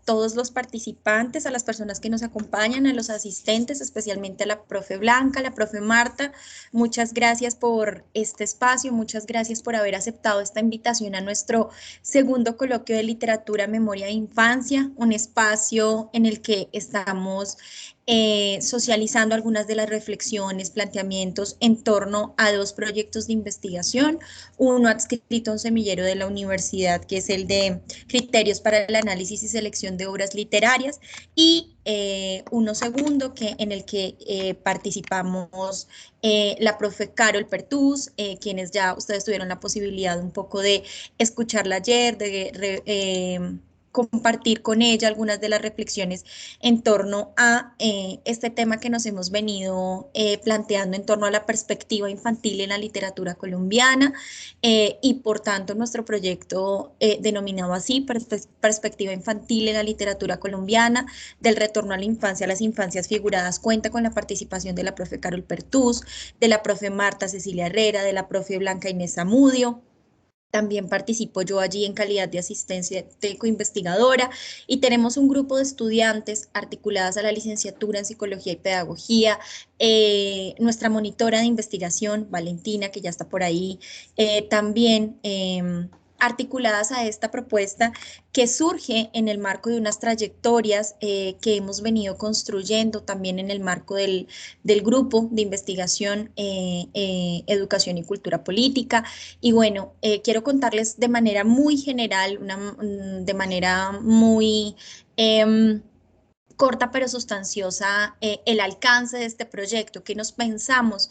todos los participantes, a las personas que nos acompañan, a los asistentes, especialmente a la profe Blanca, a la profe Marta. Muchas gracias por este espacio, muchas gracias por haber aceptado esta invitación a nuestro segundo coloquio de literatura, memoria e infancia, un espacio en el que estamos socializando algunas de las reflexiones, planteamientos en torno a dos proyectos de investigación, uno adscrito a un semillero de la universidad, que es el de criterios para el análisis y selección de obras literarias, y uno segundo en el que participamos la profe Carol Pertús, quienes ya ustedes tuvieron la posibilidad un poco de escucharla ayer, de compartir con ella algunas de las reflexiones en torno a este tema que nos hemos venido planteando en torno a la perspectiva infantil en la literatura colombiana, y por tanto nuestro proyecto denominado así, Perspectiva Infantil en la Literatura Colombiana, del retorno a la infancia, a las infancias figuradas, cuenta con la participación de la profe Carol Pertús, de la profe Marta Cecilia Herrera, de la profe Blanca Inés Zamudio. También participo yo allí en calidad de asistencia de coinvestigadora, y tenemos un grupo de estudiantes articuladas a la licenciatura en Psicología y Pedagogía, nuestra monitora de investigación, Valentina, que ya está por ahí, también articuladas a esta propuesta que surge en el marco de unas trayectorias que hemos venido construyendo también en el marco del grupo de investigación Educación y Cultura Política. Y bueno, quiero contarles de manera muy general, de manera muy corta pero sustanciosa, el alcance de este proyecto, que nos pensamos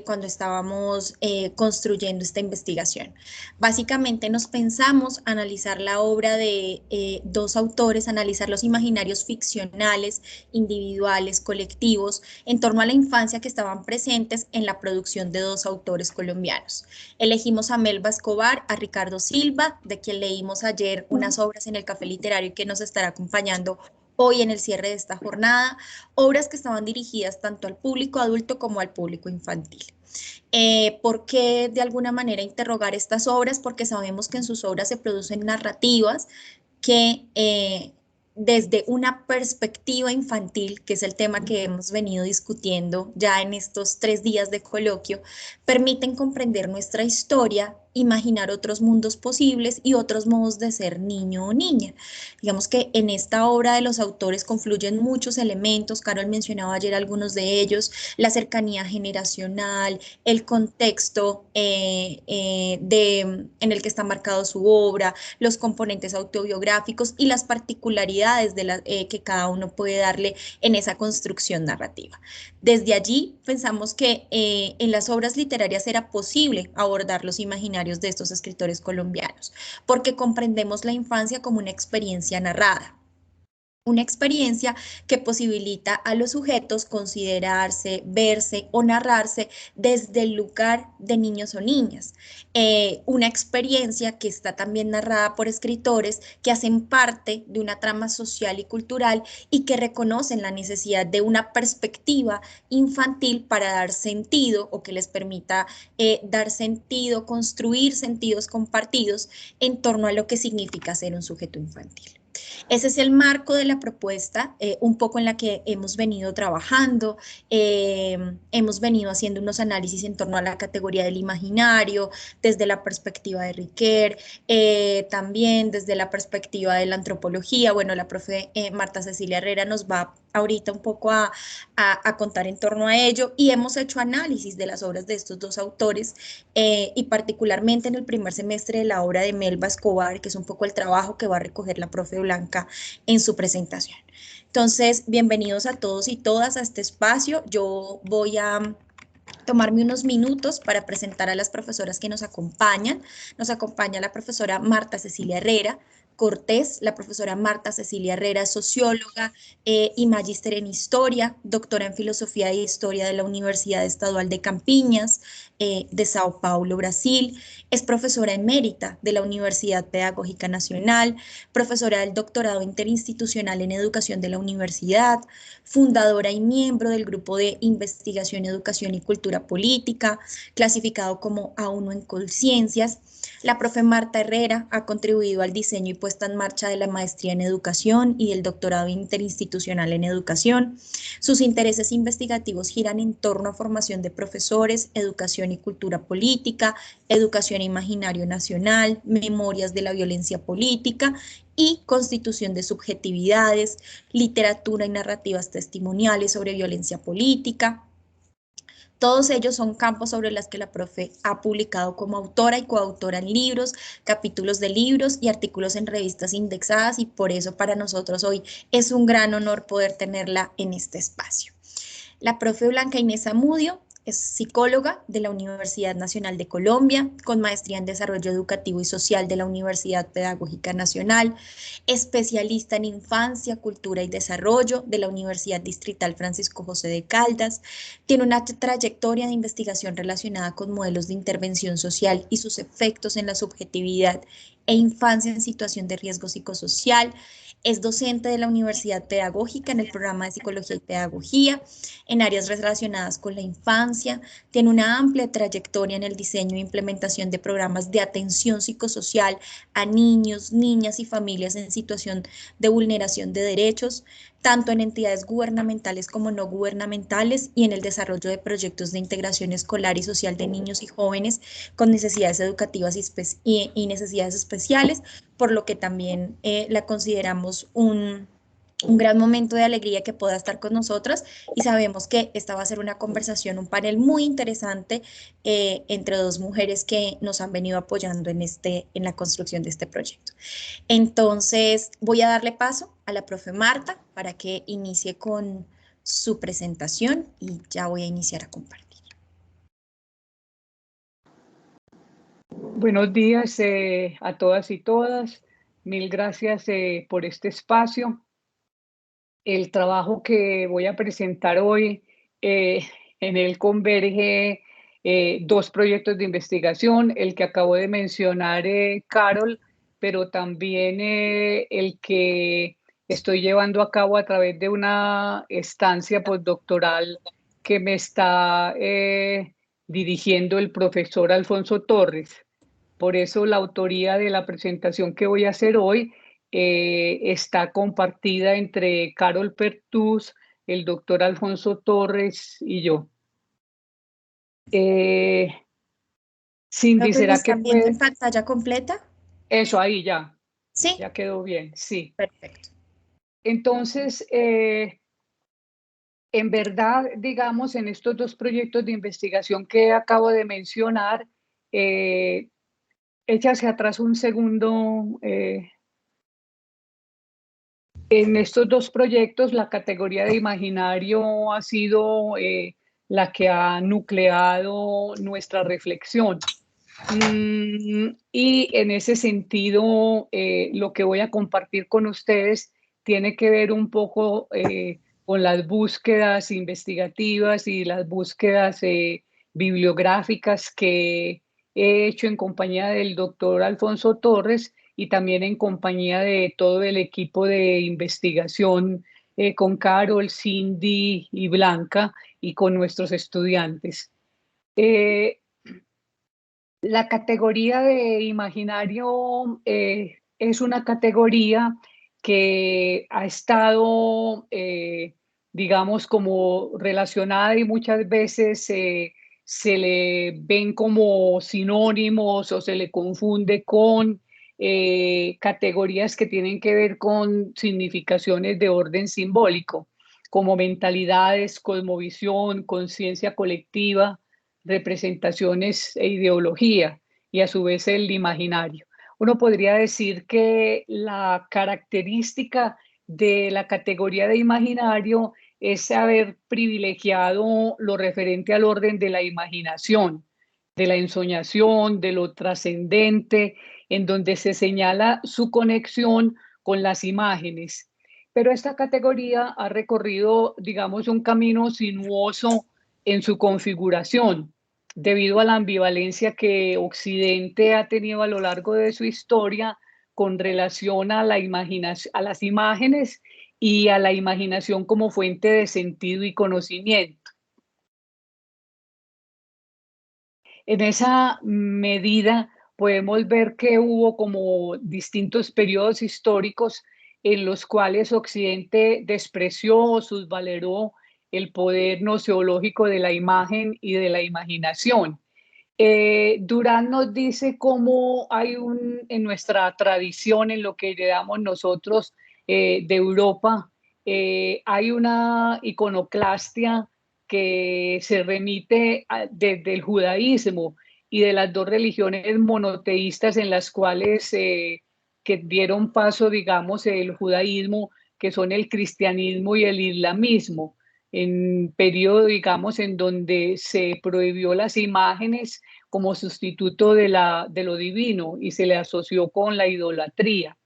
cuando estábamos construyendo esta investigación. Básicamente nos pensamos analizar la obra de dos autores, analizar los imaginarios ficcionales, individuales, colectivos, en torno a la infancia que estaban presentes en la producción de dos autores colombianos. Elegimos a Melba Escobar, a Ricardo Silva, de quien leímos ayer unas obras en el Café Literario y que nos estará acompañando hoy en el cierre de esta jornada, obras que estaban dirigidas tanto al público adulto como al público infantil. ¿Por qué de alguna manera interrogar estas obras? Porque sabemos que en sus obras se producen narrativas que desde una perspectiva infantil, que es el tema que hemos venido discutiendo ya en estos 3 días de coloquio, permiten comprender nuestra historia, imaginar otros mundos posibles y otros modos de ser niño o niña. Digamos que en esta obra de los autores confluyen muchos elementos, Carol mencionaba ayer algunos de ellos, la cercanía generacional, el contexto en el que está marcado su obra, los componentes autobiográficos y las particularidades que cada uno puede darle en esa construcción narrativa. Desde allí pensamos que en las obras literarias era posible abordar los imaginarios de estos escritores colombianos, porque comprendemos la infancia como una experiencia narrada. Una experiencia que posibilita a los sujetos considerarse, verse o narrarse desde el lugar de niños o niñas. Una experiencia que está también narrada por escritores que hacen parte de una trama social y cultural y que reconocen la necesidad de una perspectiva infantil para dar sentido, o que les permita dar sentido, construir sentidos compartidos en torno a lo que significa ser un sujeto infantil. Ese es el marco de la propuesta, un poco en la que hemos venido trabajando, hemos venido haciendo unos análisis en torno a la categoría del imaginario, desde la perspectiva de Riquer, también desde la perspectiva de la antropología. Bueno, la profe Marta Cecilia Herrera nos va ahorita un poco a contar en torno a ello, y hemos hecho análisis de las obras de estos dos autores, y particularmente en el primer semestre de la obra de Melba Escobar, que es un poco el trabajo que va a recoger la profe Blanca en su presentación. Entonces, bienvenidos a todos y todas a este espacio. Yo voy a tomarme unos minutos para presentar a las profesoras que nos acompañan. Nos acompaña la profesora Marta Cecilia Herrera Cortés, la profesora Marta Cecilia Herrera, socióloga y magíster en historia, doctora en filosofía e historia de la Universidad Estadual de Campiñas, de Sao Paulo, Brasil. Es profesora emérita de la Universidad Pedagógica Nacional, profesora del doctorado interinstitucional en educación de la universidad, fundadora y miembro del grupo de investigación, educación y cultura política, clasificado como A1 en Conciencias, La profe Marta Herrera ha contribuido al diseño y puesta en marcha de la maestría en educación y del doctorado interinstitucional en educación. Sus intereses investigativos giran en torno a formación de profesores, educación y cultura política, educación e imaginario nacional, memorias de la violencia política y constitución de subjetividades, literatura y narrativas testimoniales sobre violencia política. Todos ellos son campos sobre los que la profe ha publicado como autora y coautora en libros, capítulos de libros y artículos en revistas indexadas, y por eso para nosotros hoy es un gran honor poder tenerla en este espacio. La profe Blanca Inés Zamudio es psicóloga de la Universidad Nacional de Colombia, con maestría en Desarrollo Educativo y Social de la Universidad Pedagógica Nacional, especialista en Infancia, Cultura y Desarrollo de la Universidad Distrital Francisco José de Caldas. Tiene una trayectoria de investigación relacionada con modelos de intervención social y sus efectos en la subjetividad e infancia en situación de riesgo psicosocial. Es docente de la Universidad Pedagógica en el programa de Psicología y Pedagogía en áreas relacionadas con la infancia. Tiene una amplia trayectoria en el diseño e implementación de programas de atención psicosocial a niños, niñas y familias en situación de vulneración de derechos, tanto en entidades gubernamentales como no gubernamentales, y en el desarrollo de proyectos de integración escolar y social de niños y jóvenes con necesidades educativas y necesidades especiales, por lo que también la consideramos un gran momento de alegría que pueda estar con nosotras, y sabemos que esta va a ser una conversación, un panel muy interesante entre dos mujeres que nos han venido apoyando en la construcción de este proyecto. Entonces voy a darle paso a la profe Marta para que inicie con su presentación y ya voy a iniciar a compartir. Buenos días a todas y todas. Mil gracias por este espacio. El trabajo que voy a presentar hoy, en él converge dos proyectos de investigación, el que acabo de mencionar, Carol, pero también el que estoy llevando a cabo a través de una estancia postdoctoral que me está dirigiendo el profesor Alfonso Torres. Por eso la autoría de la presentación que voy a hacer hoy está compartida entre Carol Pertús, el doctor Alfonso Torres y yo. Cindy, Profe, ¿me ¿será que están viendo en puede? pantalla completa? Eso, ahí ya, Sí, ya quedó bien, sí. perfecto. Entonces, en verdad, digamos, en estos dos proyectos de investigación que acabo de mencionar, échase atrás un segundo. En estos dos proyectos, la categoría de imaginario ha sido la que ha nucleado nuestra reflexión. Y en ese sentido, lo que voy a compartir con ustedes tiene que ver un poco con las búsquedas investigativas y las búsquedas bibliográficas que he hecho en compañía del doctor Alfonso Torres y también en compañía de todo el equipo de investigación con Carol, Cindy y Blanca y con nuestros estudiantes. La categoría de imaginario es una categoría que ha estado, digamos, como relacionada y muchas veces se le ven como sinónimos o se le confunde con categorías que tienen que ver con significaciones de orden simbólico, como mentalidades, cosmovisión, conciencia colectiva, representaciones e ideología, y a su vez el imaginario. Uno podría decir que la característica de la categoría de imaginario es haber privilegiado lo referente al orden de la imaginación, de la ensoñación, de lo trascendente, en donde se señala su conexión con las imágenes. Pero esta categoría ha recorrido, digamos, un camino sinuoso en su configuración, debido a la ambivalencia que Occidente ha tenido a lo largo de su historia con relación a la imaginación, a las imágenes y a la imaginación como fuente de sentido y conocimiento. En esa medida, podemos ver que hubo como distintos periodos históricos en los cuales Occidente despreció o subvaloró el poder noceológico de la imagen y de la imaginación. Durán nos dice cómo hay en nuestra tradición, en lo que heredamos nosotros de Europa, hay una iconoclastia que se remite desde el judaísmo y de las dos religiones monoteístas en las cuales que dieron paso, digamos, el judaísmo, que son el cristianismo y el islamismo, en periodo, digamos, en donde se prohibió las imágenes como sustituto de lo divino y se le asoció con la idolatría.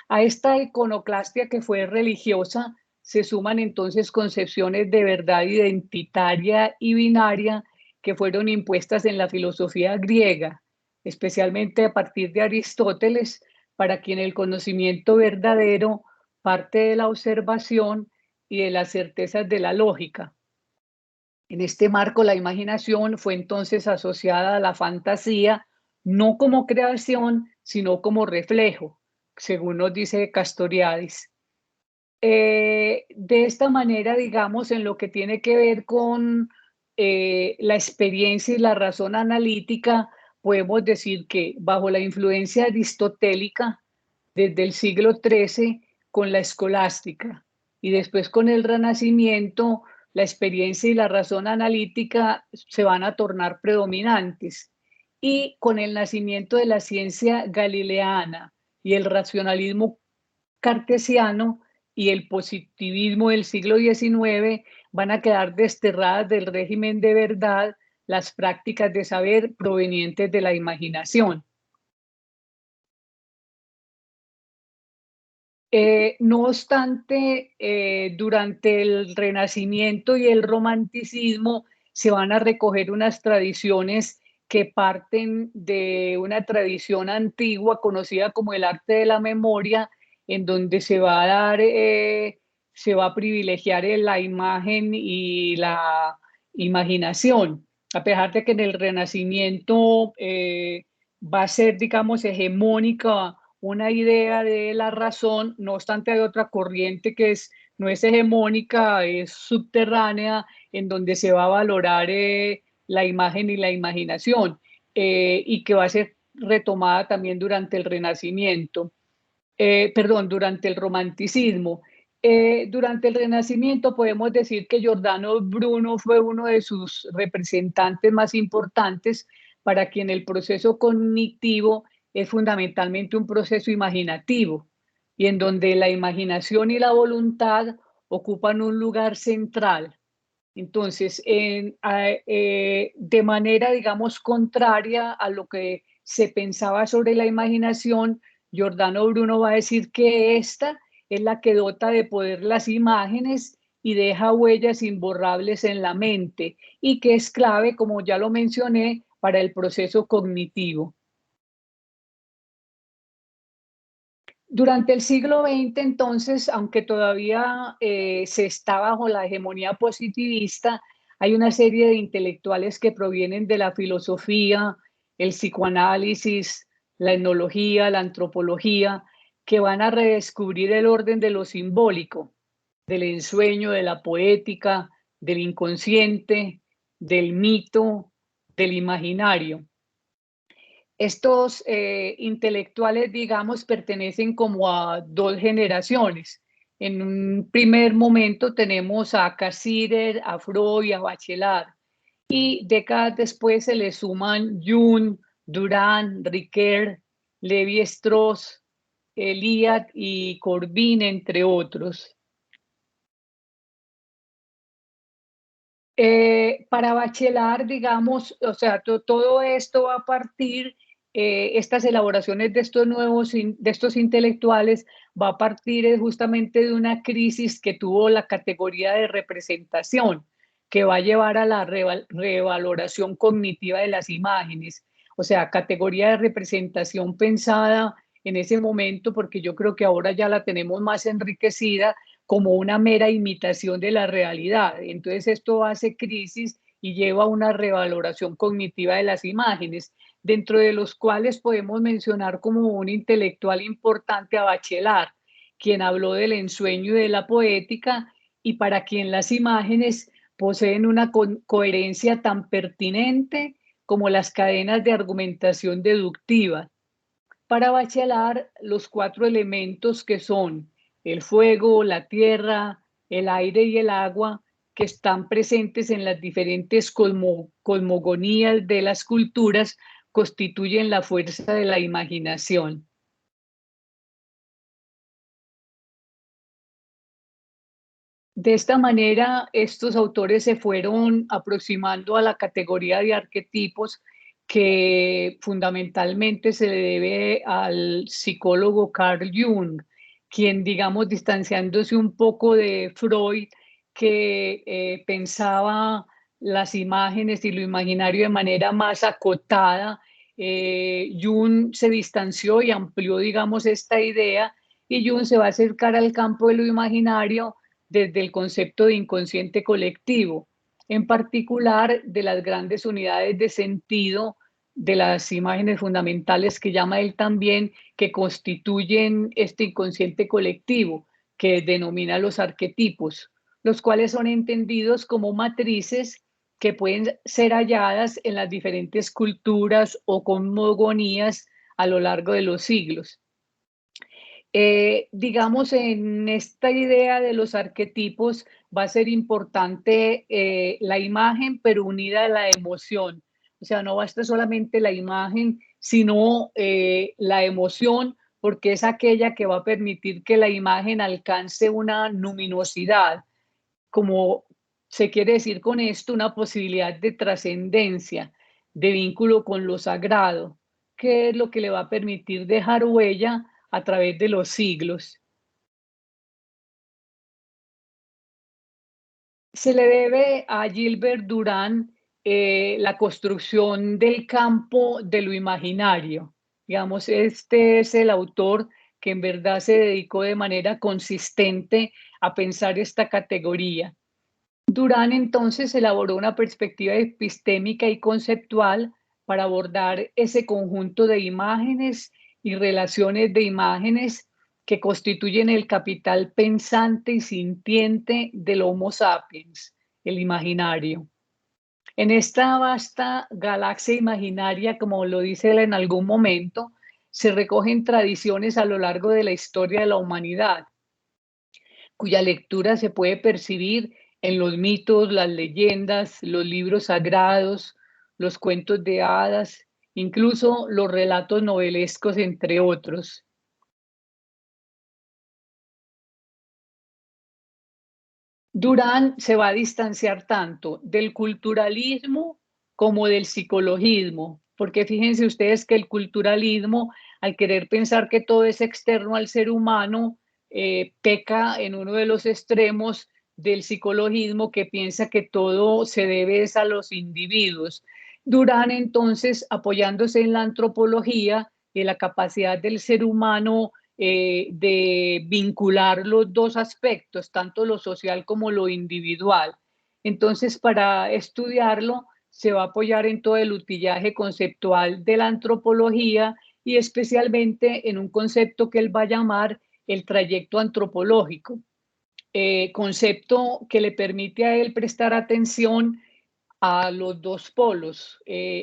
A esta iconoclastia que fue religiosa se suman entonces concepciones de verdad identitaria y binaria que fueron impuestas en la filosofía griega, especialmente a partir de Aristóteles, para quien el conocimiento verdadero parte de la observación y de las certezas de la lógica. En este marco, la imaginación fue entonces asociada a la fantasía, no como creación, sino como reflejo, según nos dice Castoriadis. De esta manera, digamos, en lo que tiene que ver con la experiencia y la razón analítica, podemos decir que bajo la influencia aristotélica, desde el siglo XIII, con la escolástica y después con el Renacimiento, la experiencia y la razón analítica se van a tornar predominantes. Y con el nacimiento de la ciencia galileana y el racionalismo cartesiano y el positivismo del siglo XIX, van a quedar desterradas del régimen de verdad las prácticas de saber provenientes de la imaginación. No obstante, durante el Renacimiento y el Romanticismo se van a recoger unas tradiciones que parten de una tradición antigua conocida como el arte de la memoria, en donde se va a dar, se va a privilegiar la imagen y la imaginación, a pesar de que en el Renacimiento va a ser, digamos, hegemónica una idea de la razón. No obstante, hay otra corriente que no es hegemónica, es subterránea, en donde se va a valorar la imagen y la imaginación, y que va a ser retomada también durante el Renacimiento, perdón, durante el Romanticismo. Durante el Renacimiento podemos decir que Giordano Bruno fue uno de sus representantes más importantes, para quien el proceso cognitivo es fundamentalmente un proceso imaginativo y en donde la imaginación y la voluntad ocupan un lugar central. Entonces, de manera, digamos, contraria a lo que se pensaba sobre la imaginación, Giordano Bruno va a decir que esta es la que dota de poder las imágenes y deja huellas imborrables en la mente, y que es clave, como ya lo mencioné, para el proceso cognitivo. Durante el siglo XX, entonces, aunque todavía se está bajo la hegemonía positivista, hay una serie de intelectuales que provienen de la filosofía, el psicoanálisis, la etnología, la antropología, que van a redescubrir el orden de lo simbólico, del ensueño, de la poética, del inconsciente, del mito, del imaginario. Estos intelectuales, digamos, pertenecen como a dos generaciones. En un primer momento tenemos a Cassirer, a Freud, a Bachelard, y décadas después se le suman Jung, Durán, Ricoeur, Lévi-Strauss, Eliade y Corbin, entre otros. Para Bachelard, digamos, o sea, todo esto va a partir, estas elaboraciones de estos de estos intelectuales, va a partir justamente de una crisis que tuvo la categoría de representación, que va a llevar a la revaloración cognitiva de las imágenes. O sea, categoría de representación pensada en ese momento, porque yo creo que ahora ya la tenemos más enriquecida, como una mera imitación de la realidad. Entonces esto hace crisis y lleva a una revaloración cognitiva de las imágenes. dentro de los cuales podemos mencionar como un intelectual importante a Bachelard, quien habló del ensueño y de la poética, y para quien las imágenes poseen una coherencia tan pertinente como las cadenas de argumentación deductiva. Para Bachelard, los cuatro elementos que son el fuego, la tierra, el aire y el agua, que están presentes en las diferentes cosmogonías de las culturas, constituyen la fuerza de la imaginación. De esta manera, estos autores se fueron aproximando a la categoría de arquetipos que fundamentalmente se le debe al psicólogo Carl Jung, quien, digamos, distanciándose un poco de Freud, que pensaba las imágenes y lo imaginario de manera más acotada, Jung se distanció y amplió, digamos, esta idea, y Jung se va a acercar al campo de lo imaginario desde el concepto de inconsciente colectivo, en particular de las grandes unidades de sentido de las imágenes fundamentales que llama él también, que constituyen este inconsciente colectivo, que denomina los arquetipos, los cuales son entendidos como matrices que pueden ser halladas en las diferentes culturas o cosmogonías a lo largo de los siglos. Digamos, en esta idea de los arquetipos va a ser importante la imagen, pero unida a la emoción. O sea, no basta solamente la imagen, sino la emoción, porque es aquella que va a permitir que la imagen alcance una luminosidad, como se quiere decir con esto, una posibilidad de trascendencia, de vínculo con lo sagrado, que es lo que le va a permitir dejar huella a través de los siglos. Se le debe a Gilbert Durán la construcción del campo de lo imaginario. Digamos, este es el autor que en verdad se dedicó de manera consistente a pensar esta categoría. Durán entonces elaboró una perspectiva epistémica y conceptual para abordar ese conjunto de imágenes y relaciones de imágenes que constituyen el capital pensante y sintiente del Homo sapiens, el imaginario. En esta vasta galaxia imaginaria, como lo dice él en algún momento, se recogen tradiciones a lo largo de la historia de la humanidad, cuya lectura se puede percibir en los mitos, las leyendas, los libros sagrados, los cuentos de hadas, incluso los relatos novelescos, entre otros. Durán se va a distanciar tanto del culturalismo como del psicologismo, porque fíjense ustedes que el culturalismo, al querer pensar que todo es externo al ser humano, peca en uno de los extremos del psicologismo, que piensa que todo se debe a los individuos. Durán, entonces, apoyándose en la antropología y la capacidad del ser humano de vincular los dos aspectos, tanto lo social como lo individual. Entonces, para estudiarlo, se va a apoyar en todo el utillaje conceptual de la antropología y especialmente en un concepto que él va a llamar el trayecto antropológico, concepto que le permite a él prestar atención a los dos polos,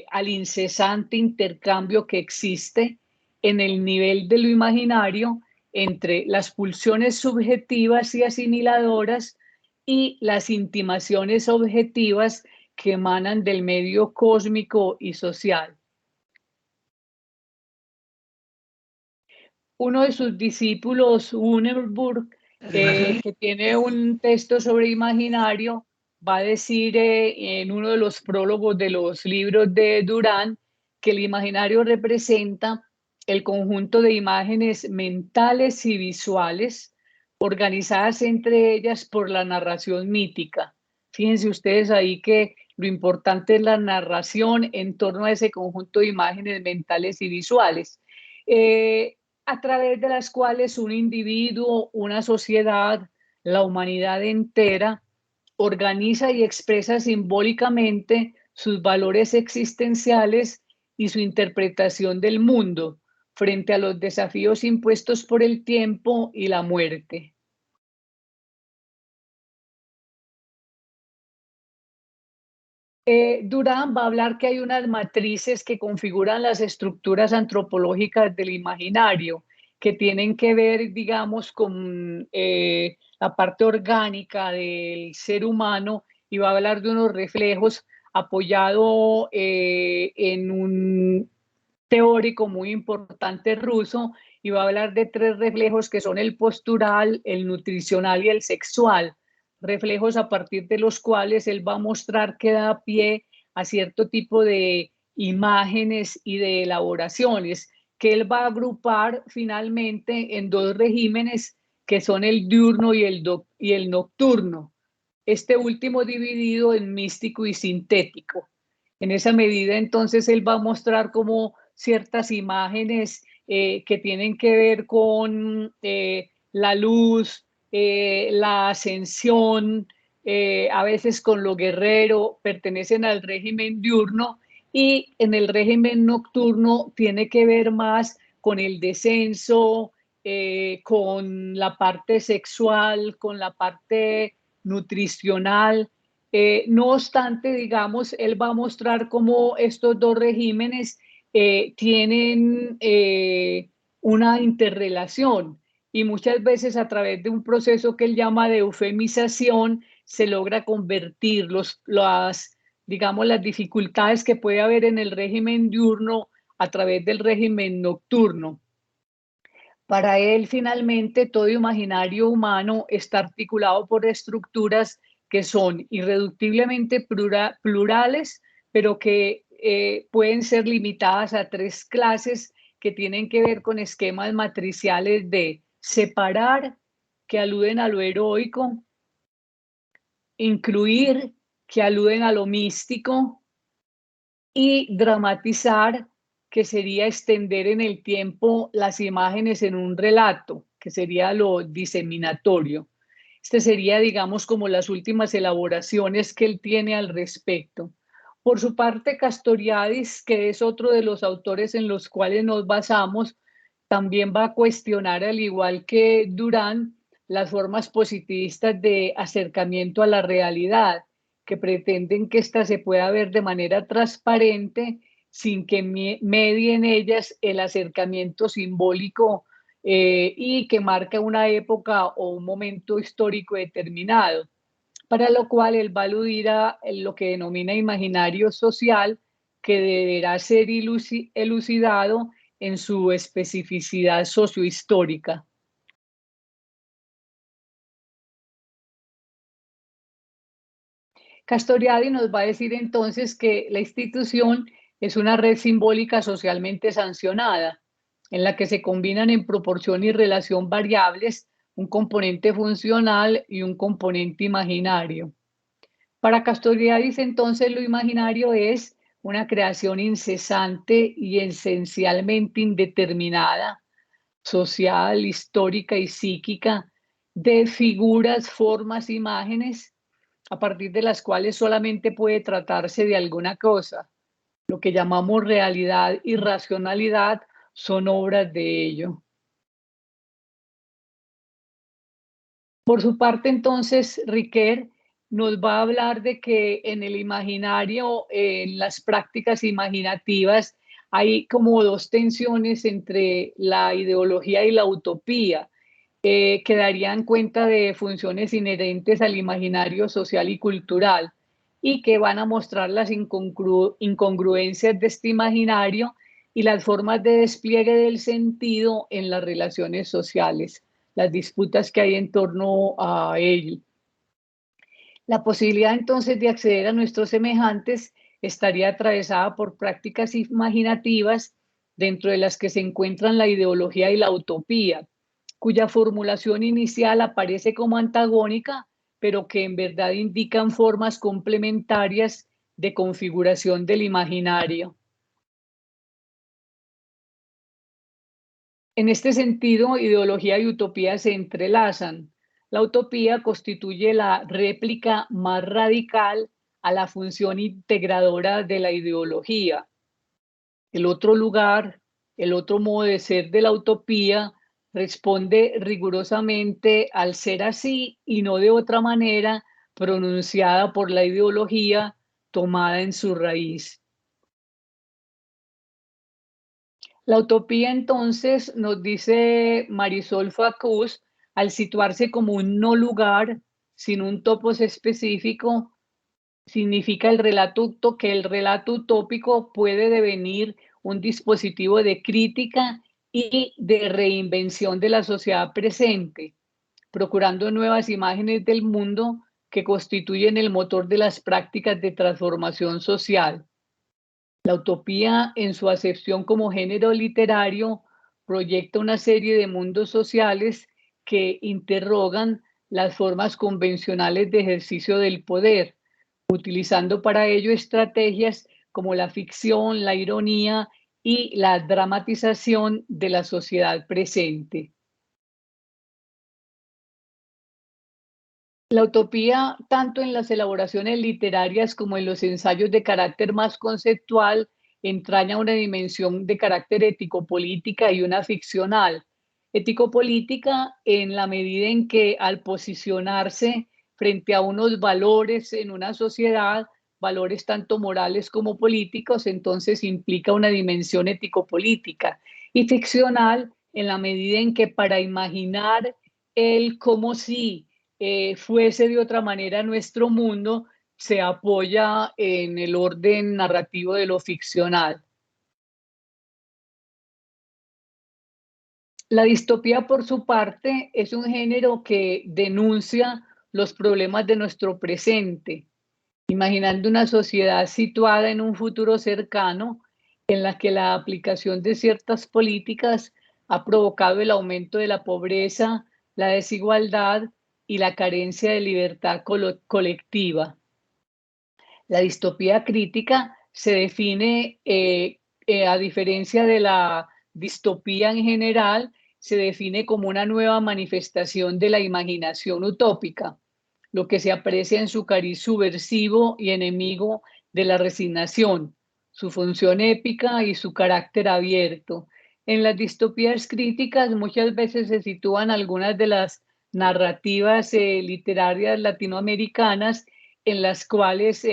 al incesante intercambio que existe en el nivel de lo imaginario entre las pulsiones subjetivas y asimiladoras y las intimaciones objetivas que emanan del medio cósmico y social. Uno de sus discípulos, Unenburg, que tiene un texto sobre imaginario, va a decir en uno de los prólogos de los libros de Durán que el imaginario representa el conjunto de imágenes mentales y visuales organizadas entre ellas por la narración mítica. Fíjense ustedes ahí que lo importante es la narración en torno a ese conjunto de imágenes mentales y visuales. A través de las cuales un individuo, una sociedad, la humanidad entera, organiza y expresa simbólicamente sus valores existenciales y su interpretación del mundo frente a los desafíos impuestos por el tiempo y la muerte. Durán va a hablar que hay unas matrices que configuran las estructuras antropológicas del imaginario, que tienen que ver, digamos, con la parte orgánica del ser humano, y va a hablar de unos reflejos apoyado en un teórico muy importante ruso, y va a hablar de tres reflejos que son el postural, el nutricional y el sexual, reflejos a partir de los cuales él va a mostrar que da pie a cierto tipo de imágenes y de elaboraciones que él va a agrupar finalmente en dos regímenes que son el diurno y el nocturno, este último dividido en místico y sintético. En esa medida, entonces, él va a mostrar como ciertas imágenes que tienen que ver con la luz, la ascensión, a veces con lo guerrero, pertenecen al régimen diurno, y en el régimen nocturno tiene que ver más con el descenso, con la parte sexual, con la parte nutricional. No obstante, digamos, él va a mostrar cómo estos dos regímenes tienen una interrelación, y muchas veces a través de un proceso que él llama de eufemización se logra convertir digamos, las dificultades que puede haber en el régimen diurno a través del régimen nocturno. Para él, finalmente, todo imaginario humano está articulado por estructuras que son irreductiblemente plurales, pero que pueden ser limitadas a tres clases que tienen que ver con esquemas matriciales de separar, que aluden a lo heroico; incluir, que aluden a lo místico; y dramatizar, que sería extender en el tiempo las imágenes en un relato, que sería lo diseminatorio. Este sería, digamos, como las últimas elaboraciones que él tiene al respecto. Por su parte, Castoriadis, que es otro de los autores en los cuales nos basamos, también va a cuestionar, al igual que Durán, las formas positivistas de acercamiento a la realidad, que pretenden que ésta se pueda ver de manera transparente sin que medie en ellas el acercamiento simbólico y que marca una época o un momento histórico determinado, para lo cual él va a aludir a lo que denomina imaginario social, que deberá ser elucidado en su especificidad sociohistórica. Castoriadi nos va a decir entonces que la institución es una red simbólica socialmente sancionada, en la que se combinan en proporción y relación variables un componente funcional y un componente imaginario. Para Castoriadis, entonces, lo imaginario es una creación incesante y esencialmente indeterminada, social, histórica y psíquica, de figuras, formas, imágenes, a partir de las cuales solamente puede tratarse de alguna cosa. Lo que llamamos realidad y racionalidad son obras de ello. Por su parte, entonces, Riquet nos va a hablar de que en el imaginario, en las prácticas imaginativas, hay como dos tensiones entre la ideología y la utopía, que darían cuenta de funciones inherentes al imaginario social y cultural, y que van a mostrar las incongruencias de este imaginario y las formas de despliegue del sentido en las relaciones sociales, las disputas que hay en torno a él. La posibilidad entonces de acceder a nuestros semejantes estaría atravesada por prácticas imaginativas, dentro de las que se encuentran la ideología y la utopía, cuya formulación inicial aparece como antagónica, pero que en verdad indican formas complementarias de configuración del imaginario. En este sentido, ideología y utopía se entrelazan. La utopía constituye la réplica más radical a la función integradora de la ideología. El otro lugar, el otro modo de ser de la utopía, responde rigurosamente al ser así y no de otra manera pronunciada por la ideología tomada en su raíz. La utopía, entonces, nos dice Marisol Facús, al situarse como un no lugar, sin un topos específico, significa que el relato utópico puede devenir un dispositivo de crítica y de reinvención de la sociedad presente, procurando nuevas imágenes del mundo que constituyen el motor de las prácticas de transformación social. La utopía, en su acepción como género literario, proyecta una serie de mundos sociales que interrogan las formas convencionales de ejercicio del poder, utilizando para ello estrategias como la ficción, la ironía y la dramatización de la sociedad presente. La utopía, tanto en las elaboraciones literarias como en los ensayos de carácter más conceptual, entraña una dimensión de carácter ético-política y una ficcional. Ético-política en la medida en que al posicionarse frente a unos valores en una sociedad, valores tanto morales como políticos, entonces implica una dimensión ético-política. Y ficcional en la medida en que para imaginar el como si fuese de otra manera nuestro mundo, se apoya en el orden narrativo de lo ficcional. La distopía, por su parte, es un género que denuncia los problemas de nuestro presente, imaginando una sociedad situada en un futuro cercano en la que la aplicación de ciertas políticas ha provocado el aumento de la pobreza, la desigualdad y la carencia de libertad colectiva. La distopía crítica se define, a diferencia de la distopía en general, se define como una nueva manifestación de la imaginación utópica, lo que se aprecia en su cariz subversivo y enemigo de la resignación, su función épica y su carácter abierto. En las distopías críticas muchas veces se sitúan algunas de las narrativas literarias latinoamericanas en las cuales,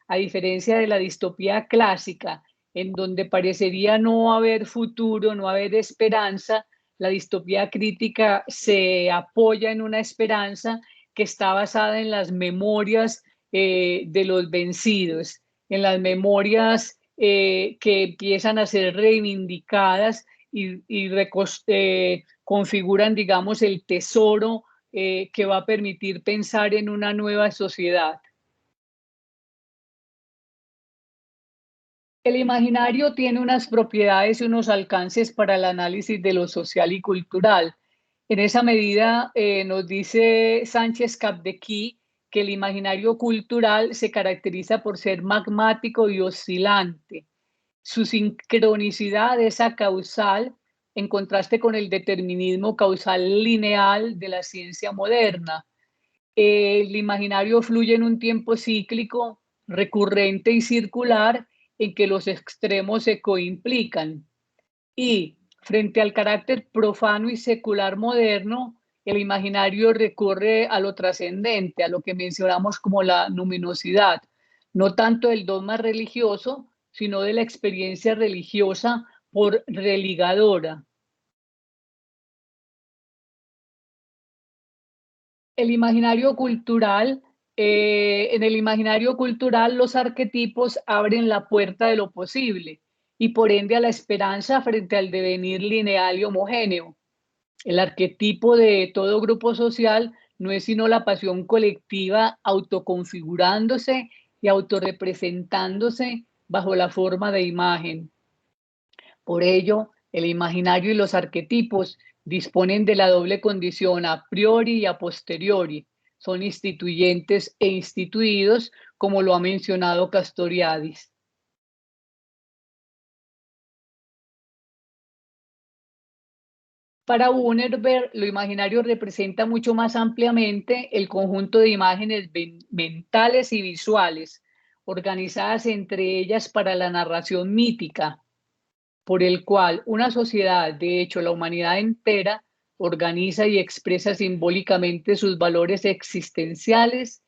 a diferencia de la distopía clásica, en donde parecería no haber futuro, no haber esperanza, la distopía crítica se apoya en una esperanza que está basada en las memorias de los vencidos, en las memorias que empiezan a ser reivindicadas y configuran, digamos, el tesoro que va a permitir pensar en una nueva sociedad. El imaginario tiene unas propiedades y unos alcances para el análisis de lo social y cultural. En esa medida, nos dice Sánchez Capdevila que el imaginario cultural se caracteriza por ser magmático y oscilante. Su sincronicidad es acausal, en contraste con el determinismo causal lineal de la ciencia moderna. El imaginario fluye en un tiempo cíclico, recurrente y circular, en que los extremos se coimplican. Y frente al carácter profano y secular moderno, el imaginario recurre a lo trascendente, a lo que mencionamos como la luminosidad, no tanto del dogma religioso, sino de la experiencia religiosa por religadora. El imaginario cultural, en el imaginario cultural los arquetipos abren la puerta de lo posible y por ende a la esperanza frente al devenir lineal y homogéneo. El arquetipo de todo grupo social no es sino la pasión colectiva autoconfigurándose y autorrepresentándose bajo la forma de imagen. Por ello, el imaginario y los arquetipos disponen de la doble condición a priori y a posteriori. Son instituyentes e instituidos, como lo ha mencionado Castoriadis. Para Wunderberg, lo imaginario representa mucho más ampliamente el conjunto de imágenes mentales y visuales, organizadas entre ellas para la narración mítica. por el cual una sociedad, de hecho la humanidad entera, organiza y expresa simbólicamente sus valores existenciales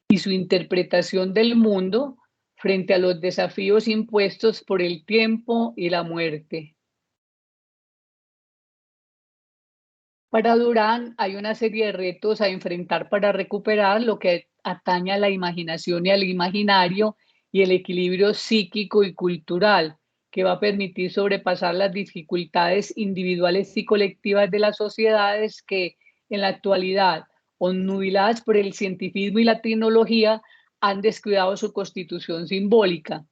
y su interpretación del mundo frente a los desafíos impuestos por el tiempo y la muerte. Para Durán hay una serie de retos a enfrentar para recuperar lo que atañe a la imaginación y al imaginario y el equilibrio psíquico y cultural que va a permitir sobrepasar las dificultades individuales y colectivas de las sociedades que en la actualidad, obnubiladas por el cientifismo y la tecnología, han descuidado su constitución simbólica.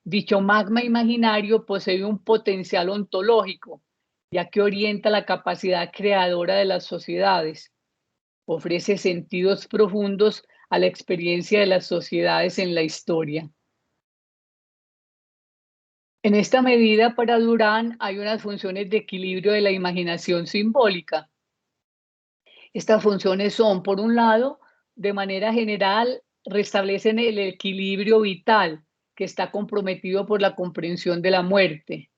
Dicho magma imaginario posee un potencial ontológico, ya que orienta la capacidad creadora de las sociedades, ofrece sentidos profundos a la experiencia de las sociedades en la historia. En esta medida, para Durán, hay unas funciones de equilibrio de la imaginación simbólica. Estas funciones son, por un lado, de manera general, restablecen el equilibrio vital que está comprometido por la comprensión de la muerte.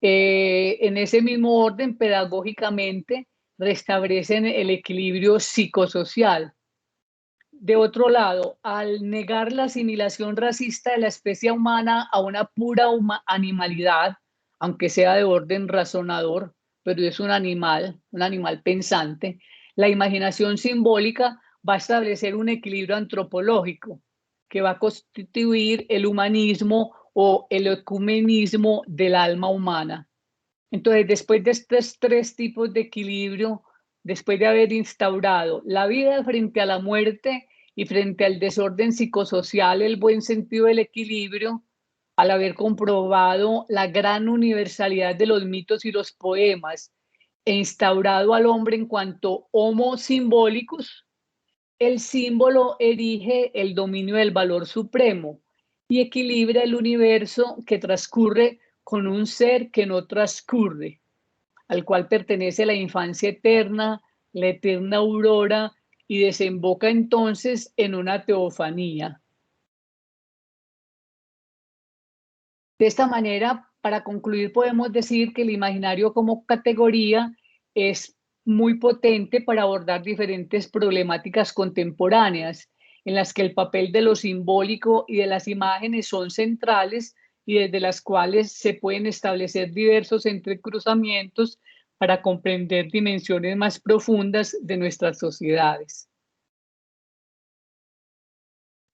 En ese mismo orden, pedagógicamente, restablecen el equilibrio psicosocial. De otro lado, al negar la asimilación racista de la especie humana a una pura animalidad, aunque sea de orden razonador, pero es un animal pensante, la imaginación simbólica va a establecer un equilibrio antropológico que va a constituir el humanismo o el ecumenismo del alma humana. Entonces, después de estos tres tipos de equilibrio, después de haber instaurado la vida frente a la muerte y frente al desorden psicosocial, el buen sentido del equilibrio, al haber comprobado la gran universalidad de los mitos y los poemas e instaurado al hombre en cuanto homo symbolicus, el símbolo erige el dominio del valor supremo y equilibra el universo que transcurre con un ser que no transcurre, al cual pertenece la infancia eterna, la eterna aurora, y desemboca entonces en una teofanía. De esta manera, para concluir, podemos decir que el imaginario como categoría es muy potente para abordar diferentes problemáticas contemporáneas, en las que el papel de lo simbólico y de las imágenes son centrales y desde las cuales se pueden establecer diversos entrecruzamientos para comprender dimensiones más profundas de nuestras sociedades.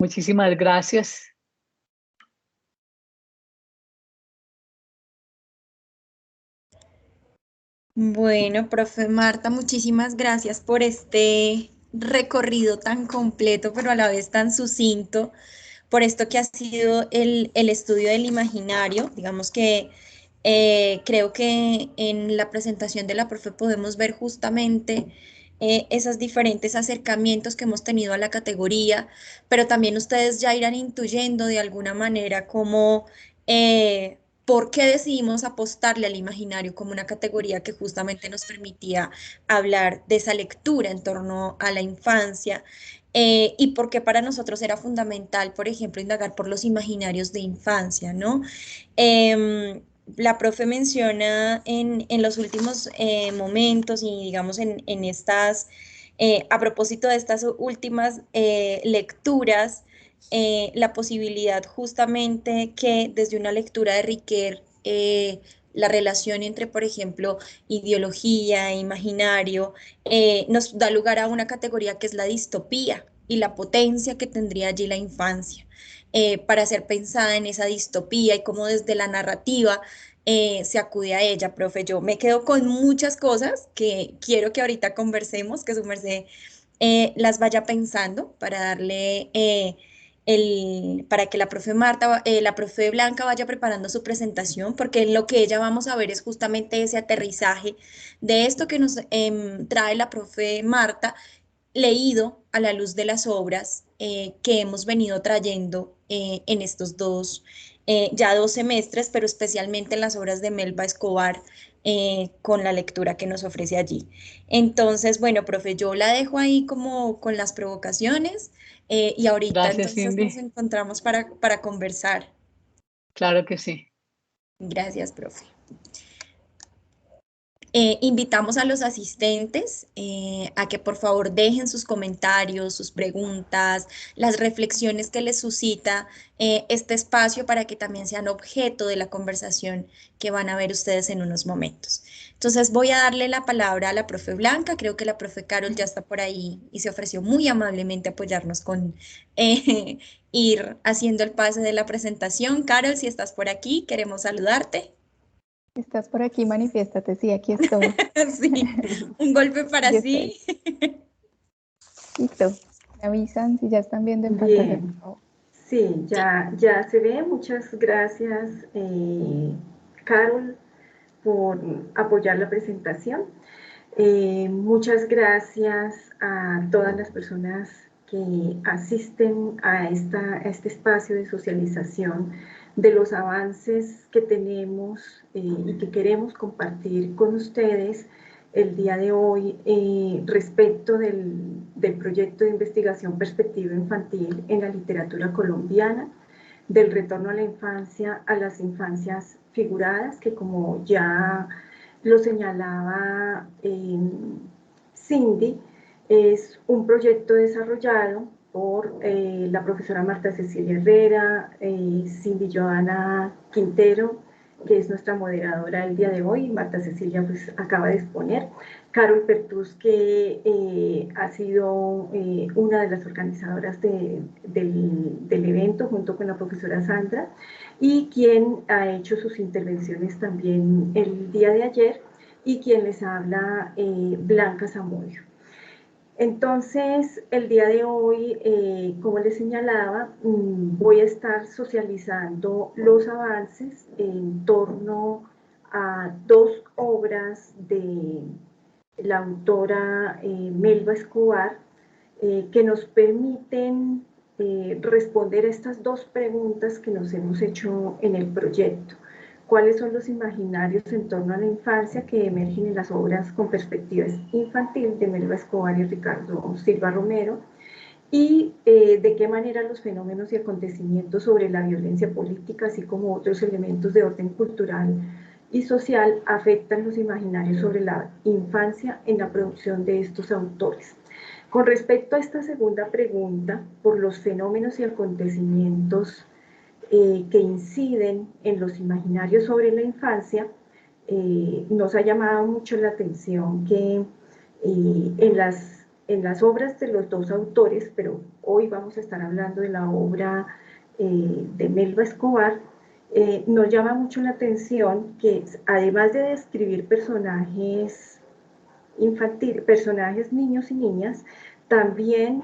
Muchísimas gracias. Bueno, profe Marta, muchísimas gracias por este recorrido tan completo, pero a la vez tan sucinto, por esto que ha sido el estudio del imaginario. Digamos que creo que en la presentación de la profe podemos ver justamente esos diferentes acercamientos que hemos tenido a la categoría, pero también ustedes ya irán intuyendo de alguna manera cómo... ¿por qué decidimos apostarle al imaginario como una categoría que justamente nos permitía hablar de esa lectura en torno a la infancia? Y por qué para nosotros era fundamental, por ejemplo, indagar por los imaginarios de infancia, ¿no? La profe menciona en los últimos momentos y digamos en estas, a propósito de estas últimas lecturas, la posibilidad justamente que desde una lectura de Riquet, la relación entre, por ejemplo, ideología e imaginario, nos da lugar a una categoría que es la distopía y la potencia que tendría allí la infancia para ser pensada en esa distopía y cómo desde la narrativa se acude a ella, profe. Yo me quedo con muchas cosas que quiero que ahorita conversemos, que su merced las vaya pensando para darle para que la profe Marta, la profe Blanca vaya preparando su presentación, porque lo que ella vamos a ver es justamente ese aterrizaje de esto que nos trae la profe Marta, leído a la luz de las obras que hemos venido trayendo en estos ya 2 semestres, pero especialmente en las obras de Melba Escobar, con la lectura que nos ofrece allí. Entonces, bueno, profe, yo la dejo ahí como con las provocaciones y ahorita Gracias, entonces nos Cindy. encontramos para conversar. Claro que sí. Gracias, profe. Invitamos a los asistentes a que por favor dejen sus comentarios, sus preguntas, las reflexiones que les suscita este espacio para que también sean objeto de la conversación que van a ver ustedes en unos momentos. Entonces voy a darle la palabra a la profe Blanca, creo que la profe Carol ya está por ahí y se ofreció muy amablemente a apoyarnos con ir haciendo el pase de la presentación. Carol, si estás por aquí, queremos saludarte. Estás por aquí, manifiéstate. Sí, aquí estoy. Sí, un golpe para Aquí sí. estoy. Listo. Me avisan si ya están viendo en pantalla, por Bien, favor. sí, ya se ve. Muchas gracias, Carol, por apoyar la presentación. Muchas gracias a todas las personas que asisten a este espacio de socialización de los avances que tenemos y que queremos compartir con ustedes el día de hoy respecto del proyecto de investigación Perspectiva Infantil en la literatura colombiana, del retorno a la infancia, a las infancias figuradas, que como ya lo señalaba Cindy, es un proyecto desarrollado por la profesora Marta Cecilia Herrera, Cindy Joana Quintero, que es nuestra moderadora el día de hoy. Marta Cecilia pues acaba de exponer. Carol Pertús, que ha sido una de las organizadoras del evento, junto con la profesora Sandra, y quien ha hecho sus intervenciones también el día de ayer, y quien les habla, Blanca Zamudio. Entonces, el día de hoy, como les señalaba, voy a estar socializando los avances en torno a dos obras de la autora Melba Escobar, que nos permiten responder a estas dos preguntas que nos hemos hecho en el proyecto. ¿Cuáles son los imaginarios en torno a la infancia que emergen en las obras con perspectiva infantil de Melba Escobar y Ricardo Silva Romero? Y de qué manera los fenómenos y acontecimientos sobre la violencia política, así como otros elementos de orden cultural y social, afectan los imaginarios sobre la infancia en la producción de estos autores. Con respecto a esta segunda pregunta, por los fenómenos y acontecimientos que inciden en los imaginarios sobre la infancia, nos ha llamado mucho la atención que en las obras de los dos autores, pero hoy vamos a estar hablando de la obra de Melba Escobar, nos llama mucho la atención que además de describir personajes infantiles, personajes niños y niñas, también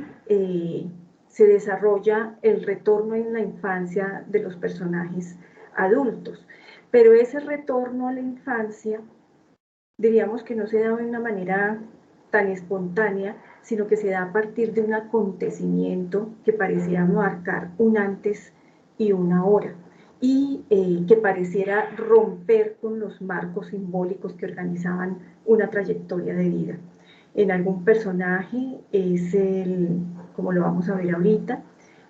se desarrolla el retorno en la infancia de los personajes adultos. Pero ese retorno a la infancia, diríamos que no se da de una manera tan espontánea, sino que se da a partir de un acontecimiento que parecía marcar un antes y una ahora, y que pareciera romper con los marcos simbólicos que organizaban una trayectoria de vida. En algún personaje es como lo vamos a ver ahorita,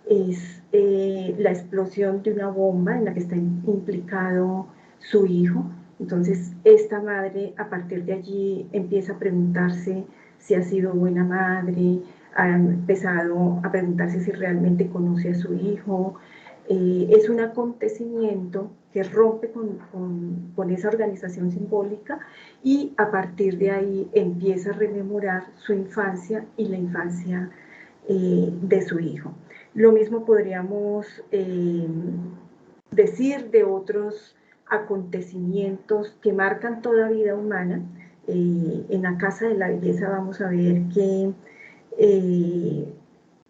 es la explosión de una bomba en la que está implicado su hijo. Entonces, esta madre, a partir de allí, empieza a preguntarse si ha sido buena madre, ha empezado a preguntarse si realmente conoce a su hijo. Es un acontecimiento que rompe con esa organización simbólica, y a partir de ahí empieza a rememorar su infancia y la infancia de su hijo. Lo mismo podríamos decir de otros acontecimientos que marcan toda vida humana. En la Casa de la Belleza vamos a ver que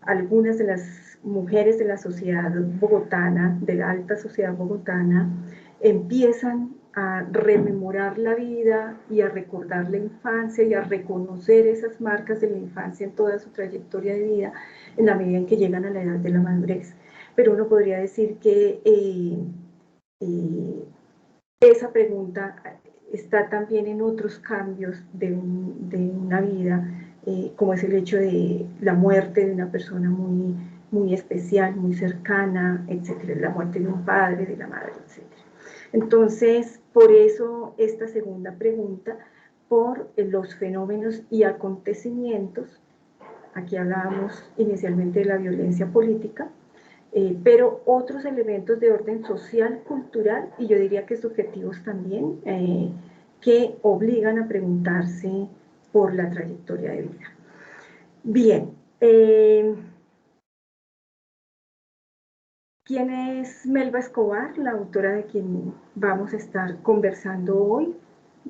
algunas de las mujeres de la sociedad bogotana, de la alta sociedad bogotana, empiezan a rememorar la vida y a recordar la infancia y a reconocer esas marcas de la infancia en toda su trayectoria de vida en la medida en que llegan a la edad de la madurez. Pero uno podría decir que esa pregunta está también en otros cambios de una vida, como es el hecho de la muerte de una persona muy, muy especial, muy cercana, etcétera, la muerte de un padre, de la madre, etcétera. Entonces, por eso esta segunda pregunta, por los fenómenos y acontecimientos. Aquí hablábamos inicialmente de la violencia política, pero otros elementos de orden social, cultural y yo diría que subjetivos también, que obligan a preguntarse por la trayectoria de vida. Bien, ¿quién es Melba Escobar, la autora de quien vamos a estar conversando hoy?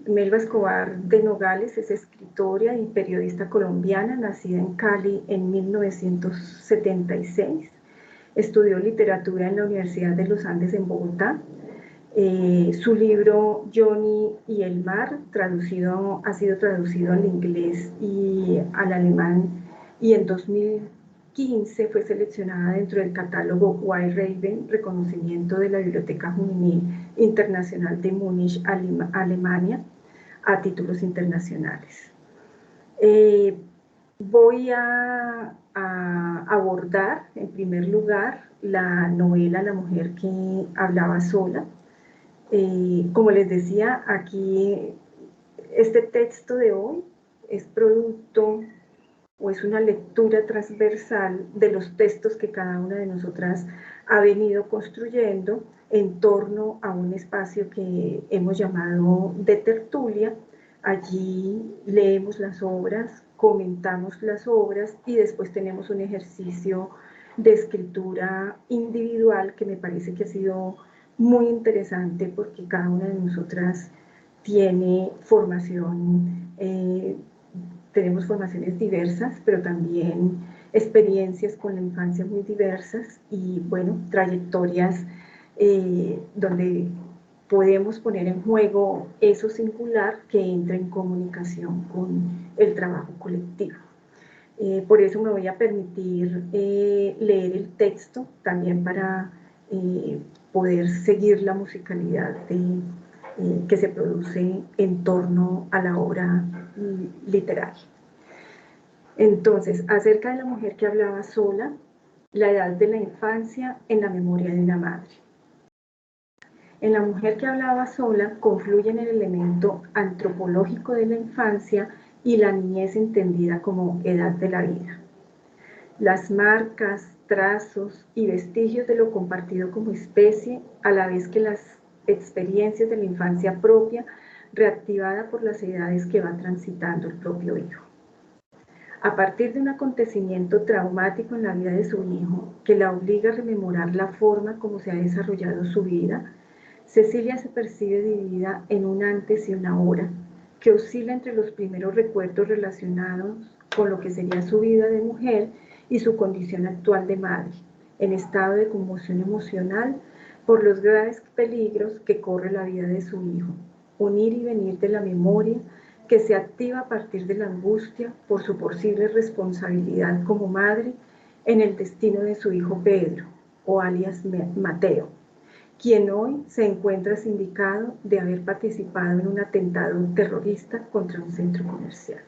Melba Escobar de Nogales es escritora y periodista colombiana, nacida en Cali en 1976. Estudió literatura en la Universidad de los Andes en Bogotá. Su libro Johnny y el mar ha sido traducido al inglés y al alemán, y en 2015 fue seleccionada dentro del catálogo White Raven, reconocimiento de la Biblioteca Juvenil Internacional de Múnich, Alemania, a títulos internacionales. Voy a abordar en primer lugar la novela La mujer que hablaba sola. Como les decía, aquí este texto de hoy es producto o es una lectura transversal de los textos que cada una de nosotras ha venido construyendo en torno a un espacio que hemos llamado de tertulia. Allí leemos las obras, comentamos las obras y después tenemos un ejercicio de escritura individual que me parece que ha sido muy interesante porque cada una de nosotras tiene formación, tenemos formaciones diversas, pero también experiencias con la infancia muy diversas y, bueno, trayectorias donde podemos poner en juego eso singular que entra en comunicación con el trabajo colectivo. Por eso me voy a permitir leer el texto también para poder seguir la musicalidad que se produce en torno a la obra literaria. Entonces, acerca de la mujer que hablaba sola, la edad de la infancia en la memoria de una madre. En la mujer que hablaba sola confluyen el elemento antropológico de la infancia y la niñez entendida como edad de la vida. Las marcas, trazos y vestigios de lo compartido como especie, a la vez que las experiencias de la infancia propia, reactivada por las edades que va transitando el propio hijo. A partir de un acontecimiento traumático en la vida de su hijo, que la obliga a rememorar la forma como se ha desarrollado su vida, Cecilia se percibe dividida en un antes y una ahora, que oscila entre los primeros recuerdos relacionados con lo que sería su vida de mujer y su condición actual de madre, en estado de conmoción emocional por los graves peligros que corre la vida de su hijo, un ir y venir de la memoria que se activa a partir de la angustia por su posible responsabilidad como madre en el destino de su hijo Pedro, o alias Mateo, quien hoy se encuentra sindicado de haber participado en un atentado terrorista contra un centro comercial.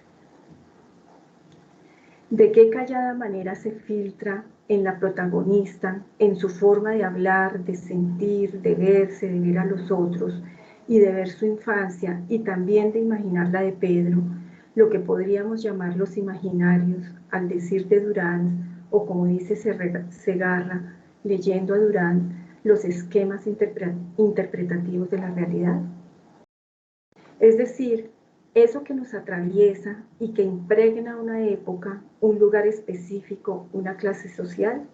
¿De qué callada manera se filtra en la protagonista, en su forma de hablar, de sentir, de verse, de ver a los otros y de ver su infancia y también de imaginar la de Pedro, lo que podríamos llamar los imaginarios, al decir de Durán, o como dice Segarra, leyendo a Durán, los esquemas interpretativos de la realidad? Es decir, eso que nos atraviesa y que impregna una época, un lugar específico, una clase social.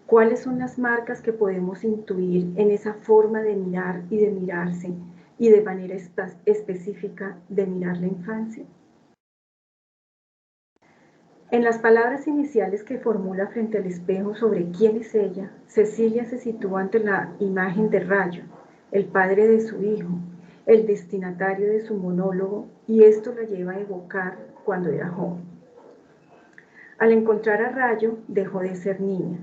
¿Cuáles son las marcas que podemos intuir en esa forma de mirar y de mirarse y de manera específica de mirar la infancia? En las palabras iniciales que formula frente al espejo sobre quién es ella, Cecilia se sitúa ante la imagen de Rayo, el padre de su hijo, el destinatario de su monólogo, y esto la lleva a evocar cuando era joven. Al encontrar a Rayo, dejó de ser niña,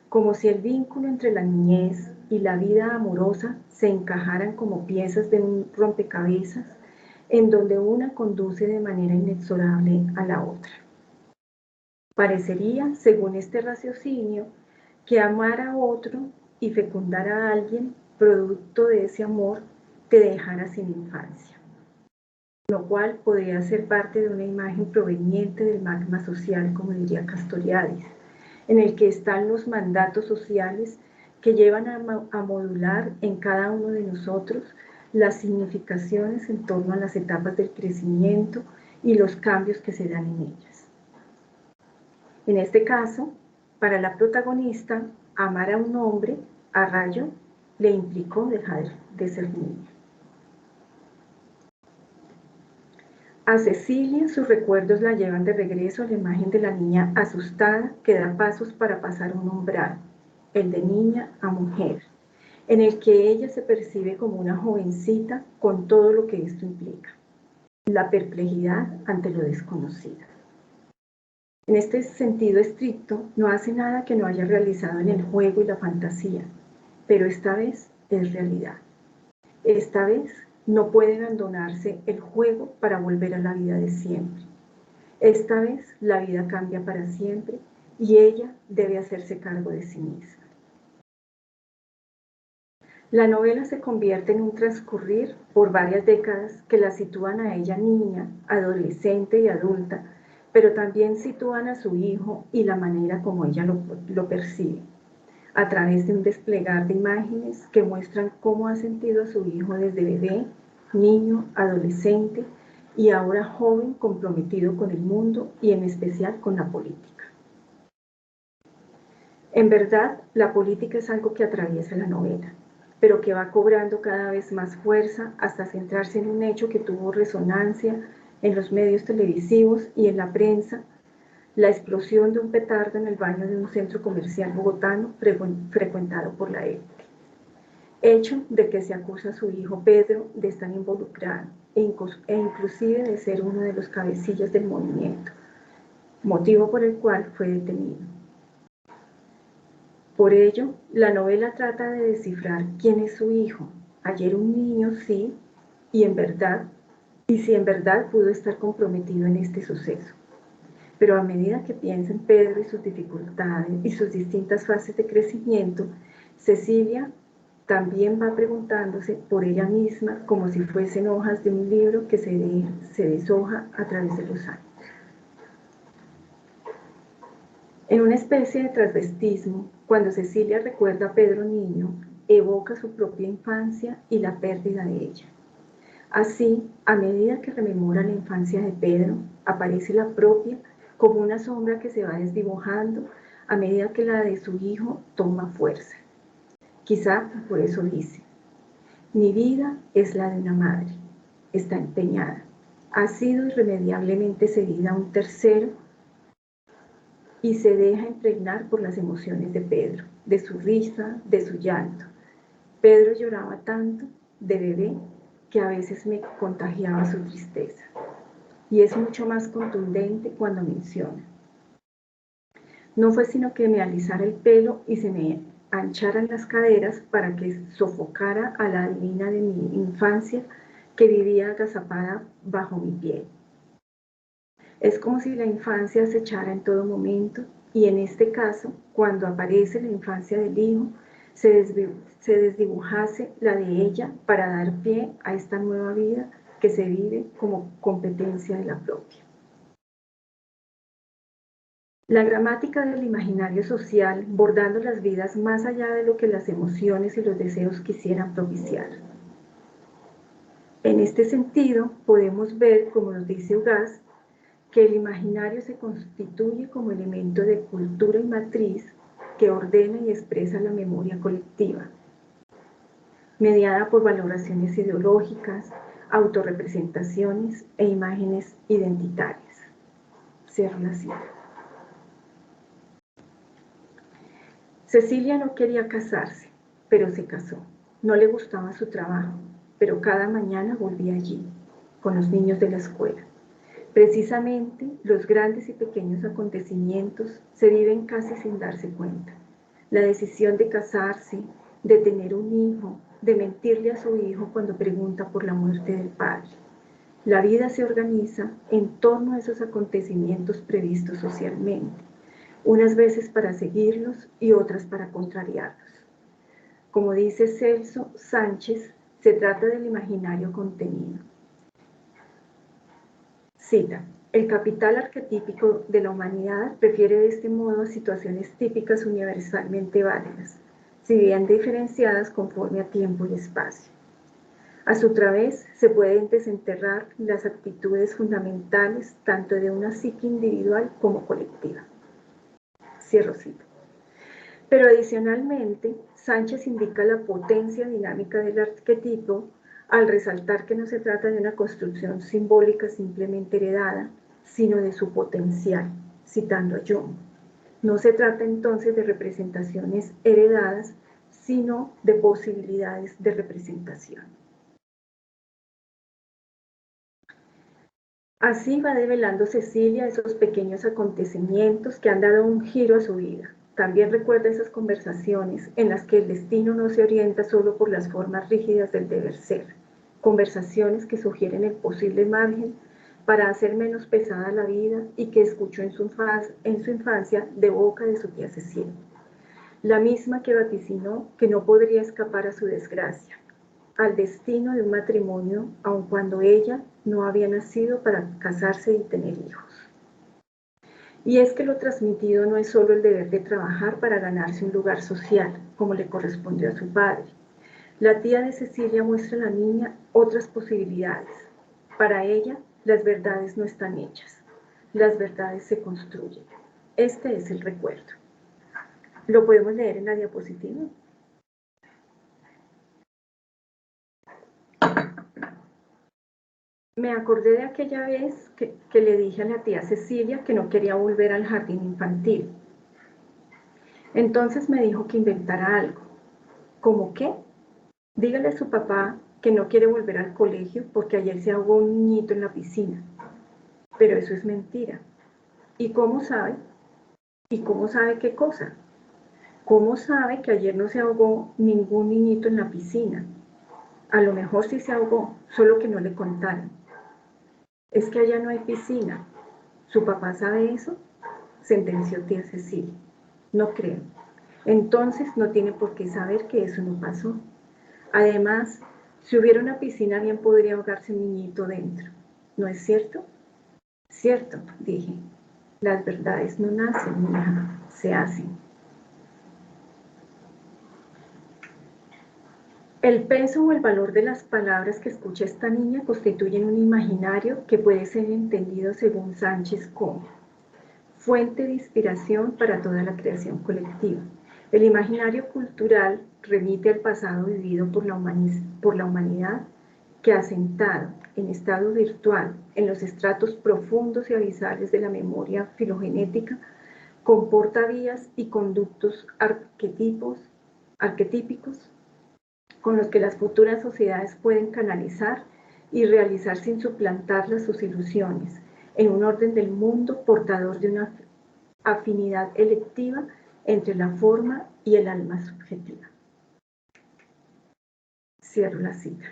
como si el vínculo entre la niñez y la vida amorosa se encajaran como piezas de un rompecabezas en donde una conduce de manera inexorable a la otra. Parecería, según este raciocinio, que amar a otro y fecundar a alguien, producto de ese amor, te dejara sin infancia. lo cual podría ser parte de una imagen proveniente del magma social, como diría Castoriadis, en el que están los mandatos sociales que llevan a modular en cada uno de nosotros las significaciones en torno a las etapas del crecimiento y los cambios que se dan en ellas. En este caso, para la protagonista, amar a un hombre a rayo le implicó dejar de ser niña. A Cecilia sus recuerdos la llevan de regreso a la imagen de la niña asustada que da pasos para pasar un umbral, el de niña a mujer, en el que ella se percibe como una jovencita con todo lo que esto implica, la perplejidad ante lo desconocido. En este sentido estricto, no hace nada que no haya realizado en el juego y la fantasía, pero esta vez es realidad. Esta vez no puede abandonarse el juego para volver a la vida de siempre. Esta vez la vida cambia para siempre y ella debe hacerse cargo de sí misma. La novela se convierte en un transcurrir por varias décadas que la sitúan a ella niña, adolescente y adulta, pero también sitúan a su hijo y la manera como ella lo percibe, a través de un desplegar de imágenes que muestran cómo ha sentido a su hijo desde bebé, niño, adolescente y ahora joven comprometido con el mundo y en especial con la política. En verdad, la política es algo que atraviesa la novela, pero que va cobrando cada vez más fuerza hasta centrarse en un hecho que tuvo resonancia en los medios televisivos y en la prensa: la explosión de un petardo en el baño de un centro comercial bogotano frecuentado por la élite. Hecho de que se acusa a su hijo Pedro de estar involucrado e inclusive de ser uno de los cabecillas del movimiento, motivo por el cual fue detenido. Por ello, la novela trata de descifrar quién es su hijo. Ayer un niño, sí, y si en verdad pudo estar comprometido en este suceso. Pero a medida que piensa en Pedro y sus dificultades y sus distintas fases de crecimiento, Cecilia también va preguntándose por ella misma como si fuesen hojas de un libro que se deshoja a través de los años. En una especie de transvestismo, cuando Cecilia recuerda a Pedro niño, evoca su propia infancia y la pérdida de ella. Así, a medida que rememora la infancia de Pedro, aparece la propia como una sombra que se va desdibujando a medida que la de su hijo toma fuerza. Quizá por eso dice: mi vida es la de una madre, está empeñada, ha sido irremediablemente cedida a un tercero y se deja impregnar por las emociones de Pedro, de su risa, de su llanto. Pedro lloraba tanto de bebé que a veces me contagiaba su tristeza. Y es mucho más contundente cuando menciona: no fue sino que me alisara el pelo y se me ancharan las caderas para que sofocara a la divina de mi infancia que vivía agazapada bajo mi piel. Es como si la infancia acechara en todo momento, y en este caso, cuando aparece la infancia del hijo, se desdibujase la de ella para dar pie a esta nueva vida que se vive como competencia de la propia. La gramática del imaginario social, bordando las vidas más allá de lo que las emociones y los deseos quisieran propiciar. En este sentido, podemos ver, como nos dice Ugas, que el imaginario se constituye como elemento de cultura y matriz que ordena y expresa la memoria colectiva, mediada por valoraciones ideológicas, autorrepresentaciones e imágenes identitarias. Cierro la cita. Cecilia no quería casarse, pero se casó. No le gustaba su trabajo, pero cada mañana volvía allí, con los niños de la escuela. Precisamente, los grandes y pequeños acontecimientos se viven casi sin darse cuenta. La decisión de casarse, de tener un hijo, de mentirle a su hijo cuando pregunta por la muerte del padre. La vida se organiza en torno a esos acontecimientos previstos socialmente, unas veces para seguirlos y otras para contrariarlos. Como dice Celso Sánchez, se trata del imaginario contenido. Cita: el capital arquetípico de la humanidad refiere de este modo a situaciones típicas universalmente válidas, si bien diferenciadas conforme a tiempo y espacio. A su través se pueden desenterrar las actitudes fundamentales tanto de una psique individual como colectiva. Cierro cita. Pero adicionalmente, Sánchez indica la potencia dinámica del arquetipo al resaltar que no se trata de una construcción simbólica simplemente heredada, sino de su potencial, citando a Jung. No se trata entonces de representaciones heredadas, sino de posibilidades de representación. Así va develando Cecilia esos pequeños acontecimientos que han dado un giro a su vida. También recuerda esas conversaciones en las que el destino no se orienta solo por las formas rígidas del deber ser, conversaciones que sugieren el posible margen para hacer menos pesada la vida y que escuchó en su infancia de boca de su tía Cecilia, la misma que vaticinó que no podría escapar a su desgracia, al destino de un matrimonio, aun cuando ella no había nacido para casarse y tener hijos. Y es que lo transmitido no es solo el deber de trabajar para ganarse un lugar social, como le correspondió a su padre. La tía de Cecilia muestra a la niña otras posibilidades. Para ella, las verdades no están hechas, las verdades se construyen. Este es el recuerdo. ¿Lo podemos leer en la diapositiva? Me acordé de aquella vez que le dije a la tía Cecilia que no quería volver al jardín infantil. Entonces me dijo que inventara algo. ¿Cómo qué? Dígale a su papá que no quiere volver al colegio porque ayer se ahogó un niñito en la piscina. Pero eso es mentira. ¿Y cómo sabe? ¿Y cómo sabe qué cosa? ¿Cómo sabe que ayer no se ahogó ningún niñito en la piscina? A lo mejor sí se ahogó, solo que no le contaron. Es que allá no hay piscina. ¿Su papá sabe eso? Sentenció tía Cecilia. No creo. Entonces no tiene por qué saber que eso no pasó. Además, si hubiera una piscina bien podría ahogarse un niñito dentro. ¿No es cierto? Cierto, dije. Las verdades no nacen, mi hija, se hacen. El peso o el valor de las palabras que escucha esta niña constituyen un imaginario que puede ser entendido según Sánchez como fuente de inspiración para toda la creación colectiva. El imaginario cultural remite al pasado vivido por la humanidad que asentado en estado virtual en los estratos profundos y abisales de la memoria filogenética comporta vías y conductos arquetípicos con los que las futuras sociedades pueden canalizar y realizar sin suplantarlas sus ilusiones, en un orden del mundo portador de una afinidad electiva entre la forma y el alma subjetiva. Cierro la cita.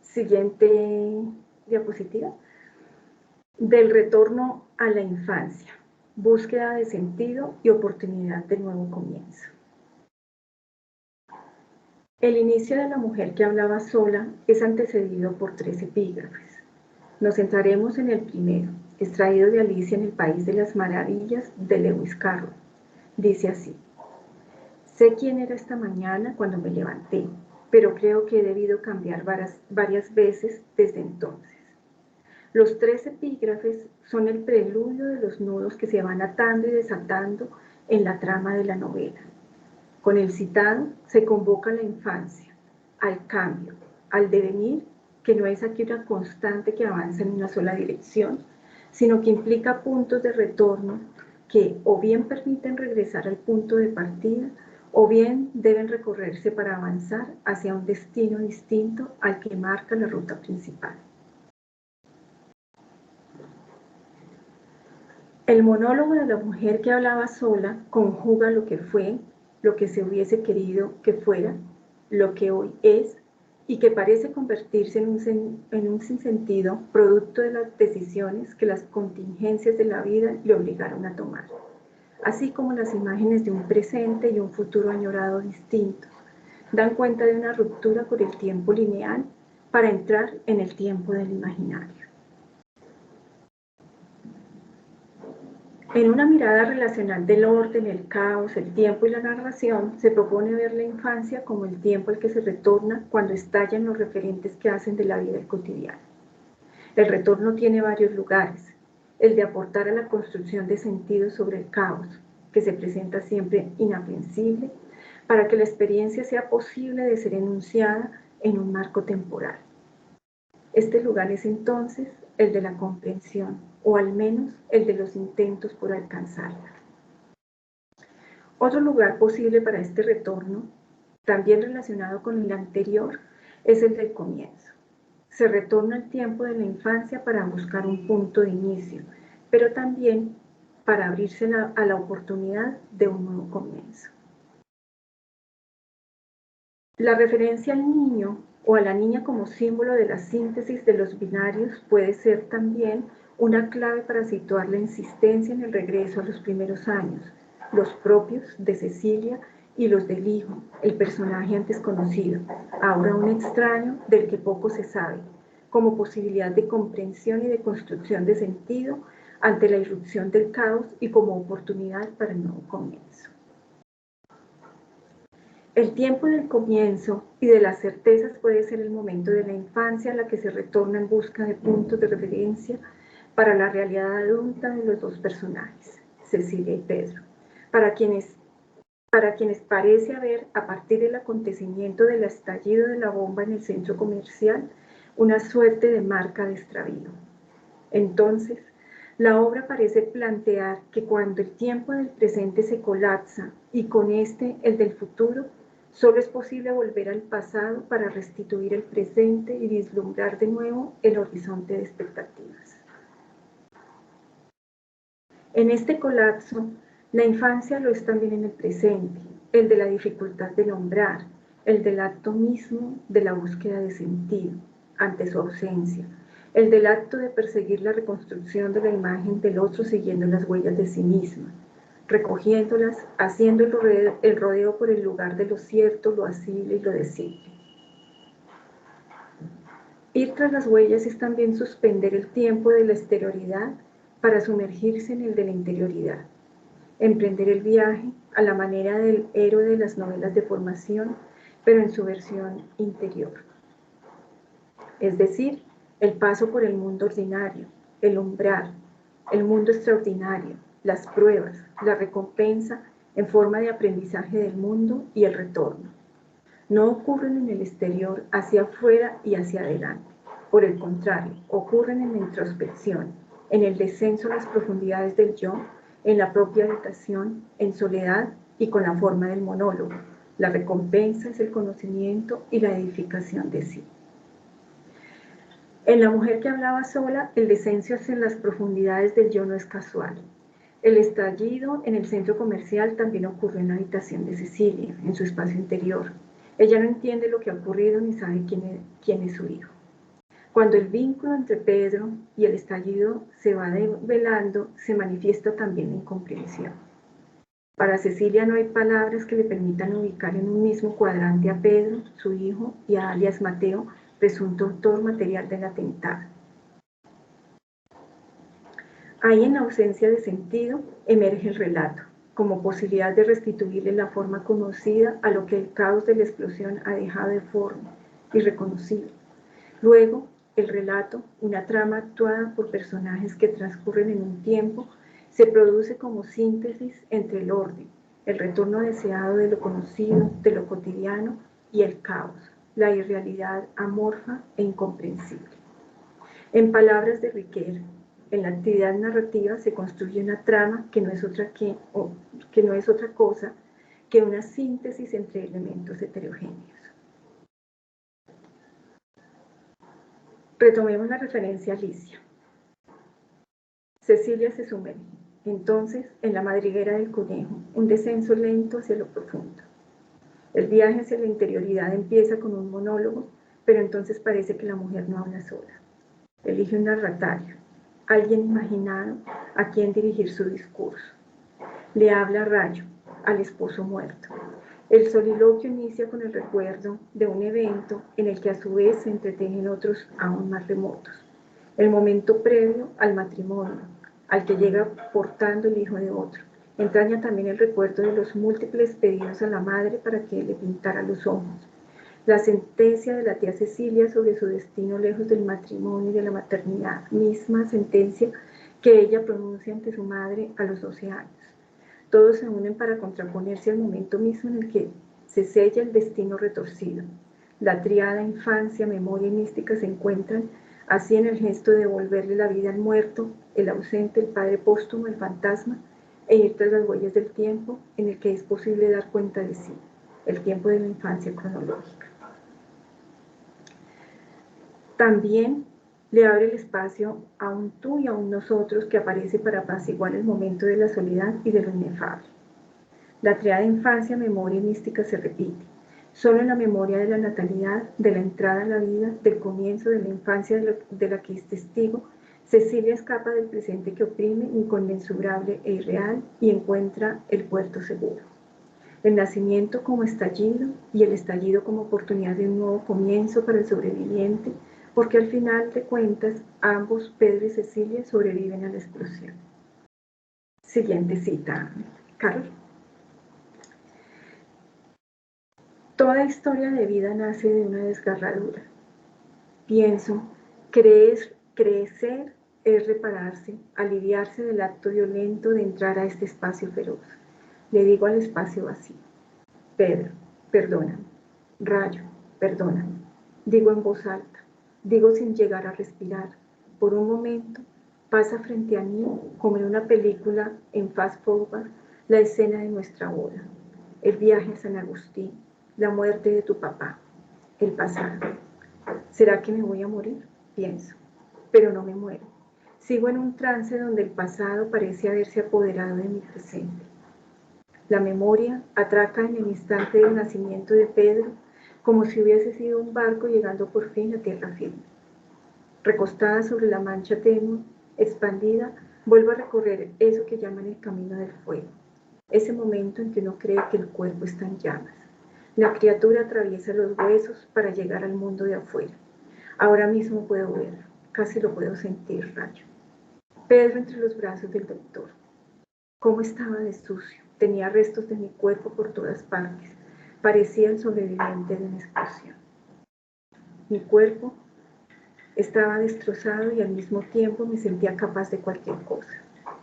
Siguiente diapositiva. Del retorno a la infancia, búsqueda de sentido y oportunidad de nuevo comienzo. El inicio de la mujer que hablaba sola es antecedido por 3 epígrafes. Nos centraremos en el primero, extraído de Alicia en el País de las Maravillas de Lewis Carroll. Dice así: sé quién era esta mañana cuando me levanté, pero creo que he debido cambiar varias veces desde entonces. Los 3 epígrafes son el preludio de los nudos que se van atando y desatando en la trama de la novela. Con el citado se convoca a la infancia, al cambio, al devenir, que no es aquí una constante que avanza en una sola dirección, sino que implica puntos de retorno que o bien permiten regresar al punto de partida o bien deben recorrerse para avanzar hacia un destino distinto al que marca la ruta principal. El monólogo de la mujer que hablaba sola conjuga lo que fue, lo que se hubiese querido que fuera, lo que hoy es y que parece convertirse en un sinsentido producto de las decisiones que las contingencias de la vida le obligaron a tomar, así como las imágenes de un presente y un futuro añorado distintos, dan cuenta de una ruptura con el tiempo lineal para entrar en el tiempo del imaginario. En una mirada relacional del orden, el caos, el tiempo y la narración, se propone ver la infancia como el tiempo al que se retorna cuando estallan los referentes que hacen de la vida cotidiana. El retorno tiene varios lugares: el de aportar a la construcción de sentido sobre el caos, que se presenta siempre inaprensible, para que la experiencia sea posible de ser enunciada en un marco temporal. Este lugar es entonces el de la comprensión, o al menos el de los intentos por alcanzarla. Otro lugar posible para este retorno, también relacionado con el anterior, es el del comienzo. Se retorna al tiempo de la infancia para buscar un punto de inicio, pero también para abrirse a la oportunidad de un nuevo comienzo. La referencia al niño o a la niña como símbolo de la síntesis de los binarios puede ser también una clave para situar la insistencia en el regreso a los primeros años, los propios de Cecilia y los del hijo, el personaje antes conocido, ahora un extraño del que poco se sabe, como posibilidad de comprensión y de construcción de sentido ante la irrupción del caos y como oportunidad para el nuevo comienzo. El tiempo del comienzo y de las certezas puede ser el momento de la infancia a la que se retorna en busca de puntos de referencia para la realidad adulta de los dos personajes, Cecilia y Pedro, para quienes parece haber, a partir del acontecimiento del estallido de la bomba en el centro comercial, una suerte de marca de extravío. Entonces, la obra parece plantear que cuando el tiempo del presente se colapsa y con este el del futuro, solo es posible volver al pasado para restituir el presente y vislumbrar de nuevo el horizonte de expectativas. En este colapso, la infancia lo es también en el presente, el de la dificultad de nombrar, el del acto mismo de la búsqueda de sentido ante su ausencia, el del acto de perseguir la reconstrucción de la imagen del otro siguiendo las huellas de sí misma, recogiéndolas, haciendo el rodeo por el lugar de lo cierto, lo asible y lo decible. Ir tras las huellas es también suspender el tiempo de la exterioridad para sumergirse en el de la interioridad, emprender el viaje a la manera del héroe de las novelas de formación, pero en su versión interior. Es decir, el paso por el mundo ordinario, el umbral, el mundo extraordinario, las pruebas, la recompensa en forma de aprendizaje del mundo y el retorno. No ocurren en el exterior, hacia afuera y hacia adelante. Por el contrario, ocurren en la introspección, en el descenso a las profundidades del yo, en la propia habitación, en soledad y con la forma del monólogo. La recompensa es el conocimiento y la edificación de sí. En la mujer que hablaba sola, el descenso hacia las profundidades del yo no es casual. El estallido en el centro comercial también ocurrió en la habitación de Cecilia, en su espacio interior. Ella no entiende lo que ha ocurrido ni sabe quién es su hijo. Cuando el vínculo entre Pedro y el estallido se va develando, se manifiesta también la incomprensión. Para Cecilia no hay palabras que le permitan ubicar en un mismo cuadrante a Pedro, su hijo, y a alias Mateo, presunto autor material del atentado. Ahí, en la ausencia de sentido, emerge el relato, como posibilidad de restituirle la forma conocida a lo que el caos de la explosión ha dejado de forma y reconocido. Luego, el relato, una trama actuada por personajes que transcurren en un tiempo, se produce como síntesis entre el orden, el retorno deseado de lo conocido, de lo cotidiano, y el caos, la irrealidad amorfa e incomprensible. En palabras de Riquer, en la actividad narrativa se construye una trama que no es otra cosa que una síntesis entre elementos heterogéneos. Retomemos la referencia a Alicia. Cecilia se sumerge, entonces, en la madriguera del conejo, un descenso lento hacia lo profundo. El viaje hacia la interioridad empieza con un monólogo, pero entonces parece que la mujer no habla sola. Elige un narratario, alguien imaginado a quien dirigir su discurso. Le habla a Rayo, al esposo muerto. El soliloquio inicia con el recuerdo de un evento en el que a su vez se entretejen otros aún más remotos. El momento previo al matrimonio, al que llega portando el hijo de otro. Entraña también el recuerdo de los múltiples pedidos a la madre para que le pintara los ojos. La sentencia de la tía Cecilia sobre su destino lejos del matrimonio y de la maternidad, misma sentencia que ella pronuncia ante su madre a los 12 años. Todos se unen para contraponerse al momento mismo en el que se sella el destino retorcido. La triada infancia, memoria y mística se encuentran así en el gesto de devolverle la vida al muerto, el ausente, el padre póstumo, el fantasma, e ir tras las huellas del tiempo en el que es posible dar cuenta de sí, el tiempo de la infancia cronológica. También le abre el espacio a un tú y a un nosotros que aparece para apaciguar el momento de la soledad y de lo inefable. La triada infancia, memoria y mística se repite. Solo en la memoria de la natalidad, de la entrada a la vida, del comienzo de la infancia de la que es testigo, Cecilia escapa del presente que oprime, inconmensurable e irreal, y encuentra el puerto seguro. El nacimiento como estallido y el estallido como oportunidad de un nuevo comienzo para el sobreviviente, porque al final de cuentas ambos, Pedro y Cecilia, sobreviven a la explosión. Siguiente cita, Carol. Toda historia de vida nace de una desgarradura. Pienso, crecer es repararse, aliviarse del acto violento de entrar a este espacio feroz. Le digo al espacio vacío: Pedro, perdóname. Rayo, perdóname. Digo en voz alta, digo sin llegar a respirar. Por un momento pasa frente a mí, como en una película en fast forward, la escena de nuestra boda, el viaje a San Agustín, la muerte de tu papá, el pasado. ¿Será que me voy a morir? Pienso, pero no me muero. Sigo en un trance donde el pasado parece haberse apoderado de mi presente. La memoria atraca en el instante del nacimiento de Pedro, como si hubiese sido un barco llegando por fin a tierra firme. Recostada sobre la mancha tenue, expandida, vuelvo a recorrer eso que llaman el camino del fuego. Ese momento en que uno cree que el cuerpo está en llamas. La criatura atraviesa los huesos para llegar al mundo de afuera. Ahora mismo puedo verlo, casi lo puedo sentir, Rayo. Pedro entre los brazos del doctor. ¿Cómo estaba de sucio? Tenía restos de mi cuerpo por todas partes. Parecía el sobreviviente de una explosión. Mi cuerpo estaba destrozado y al mismo tiempo me sentía capaz de cualquier cosa.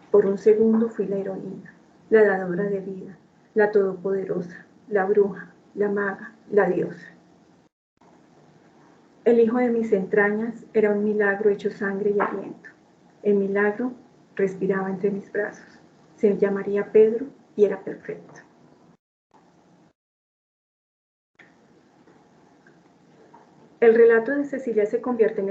Por un segundo fui la heroína, la dadora de vida, la todopoderosa, la bruja, la maga, la diosa. El hijo de mis entrañas era un milagro hecho sangre y aliento. El milagro respiraba entre mis brazos. Se llamaría Pedro y era perfecto. El relato de Cecilia se convierte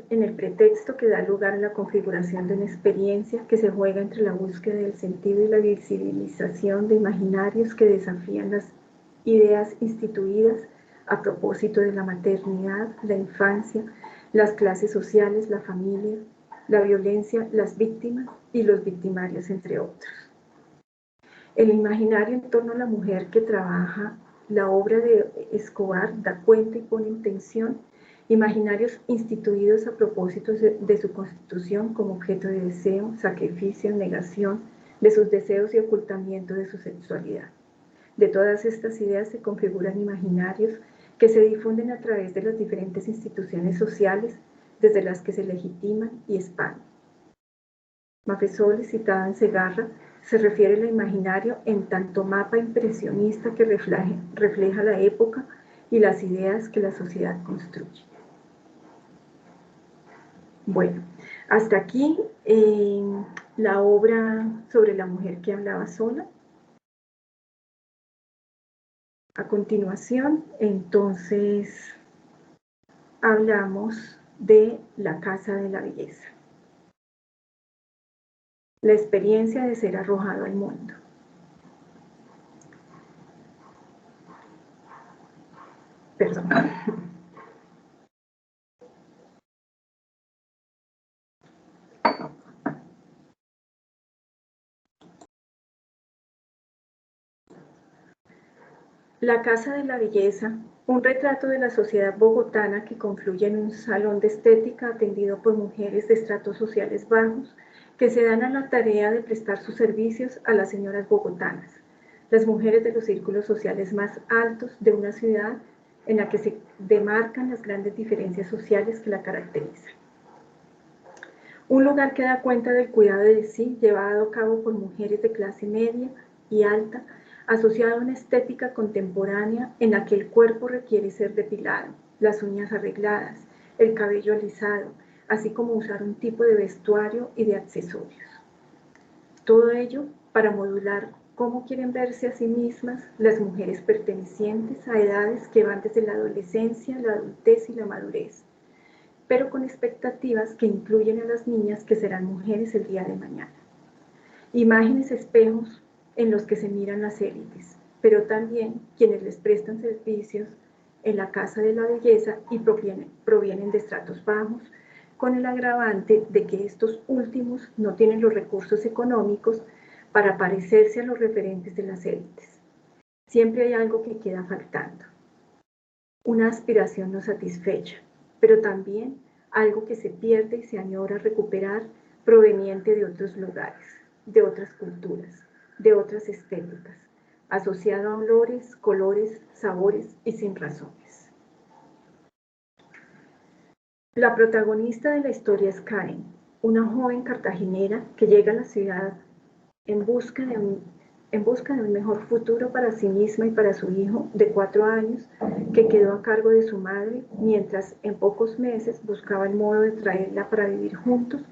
en el pretexto que da lugar a la configuración de una experiencia que se juega entre la búsqueda del sentido y la visibilización de imaginarios que desafían las ideas instituidas a propósito de la maternidad, la infancia, las clases sociales, la familia, la violencia, las víctimas y los victimarios, entre otros. El imaginario en torno a la mujer que trabaja la obra de Escobar da cuenta y pone en tensión imaginarios instituidos a propósito de su constitución como objeto de deseo, sacrificio, negación de sus deseos y ocultamiento de su sexualidad. De todas estas ideas se configuran imaginarios que se difunden a través de las diferentes instituciones sociales desde las que se legitiman y expanden. Maffesoli, citada en Segarra, se refiere al imaginario en tanto mapa impresionista que refleja la época y las ideas que la sociedad construye. Bueno, hasta aquí la obra sobre la mujer que hablaba sola. A continuación, entonces, hablamos de La Casa de la Belleza. La experiencia de ser arrojado al mundo. Perdón. La Casa de la Belleza, un retrato de la sociedad bogotana que confluye en un salón de estética atendido por mujeres de estratos sociales bajos que se dan a la tarea de prestar sus servicios a las señoras bogotanas, las mujeres de los círculos sociales más altos de una ciudad en la que se demarcan las grandes diferencias sociales que la caracterizan. Un lugar que da cuenta del cuidado de sí llevado a cabo por mujeres de clase media y alta, asociado a una estética contemporánea en la que el cuerpo requiere ser depilado, las uñas arregladas, el cabello alisado, así como usar un tipo de vestuario y de accesorios. Todo ello para modular cómo quieren verse a sí mismas las mujeres pertenecientes a edades que van desde la adolescencia, la adultez y la madurez, pero con expectativas que incluyen a las niñas que serán mujeres el día de mañana. Imágenes espejos en los que se miran las élites, pero también quienes les prestan servicios en la casa de la belleza y provienen de estratos bajos, con el agravante de que estos últimos no tienen los recursos económicos para parecerse a los referentes de las élites. Siempre hay algo que queda faltando, una aspiración no satisfecha, pero también algo que se pierde y se añora recuperar proveniente de otros lugares, de otras culturas, de otras estéticas, asociado a olores, colores, sabores y sin razones. La protagonista de la historia es Karen, una joven cartagenera que llega a la ciudad en busca de un mejor futuro para sí misma y para su hijo de 4 años, que quedó a cargo de su madre, mientras en pocos meses buscaba el modo de traerla para vivir juntos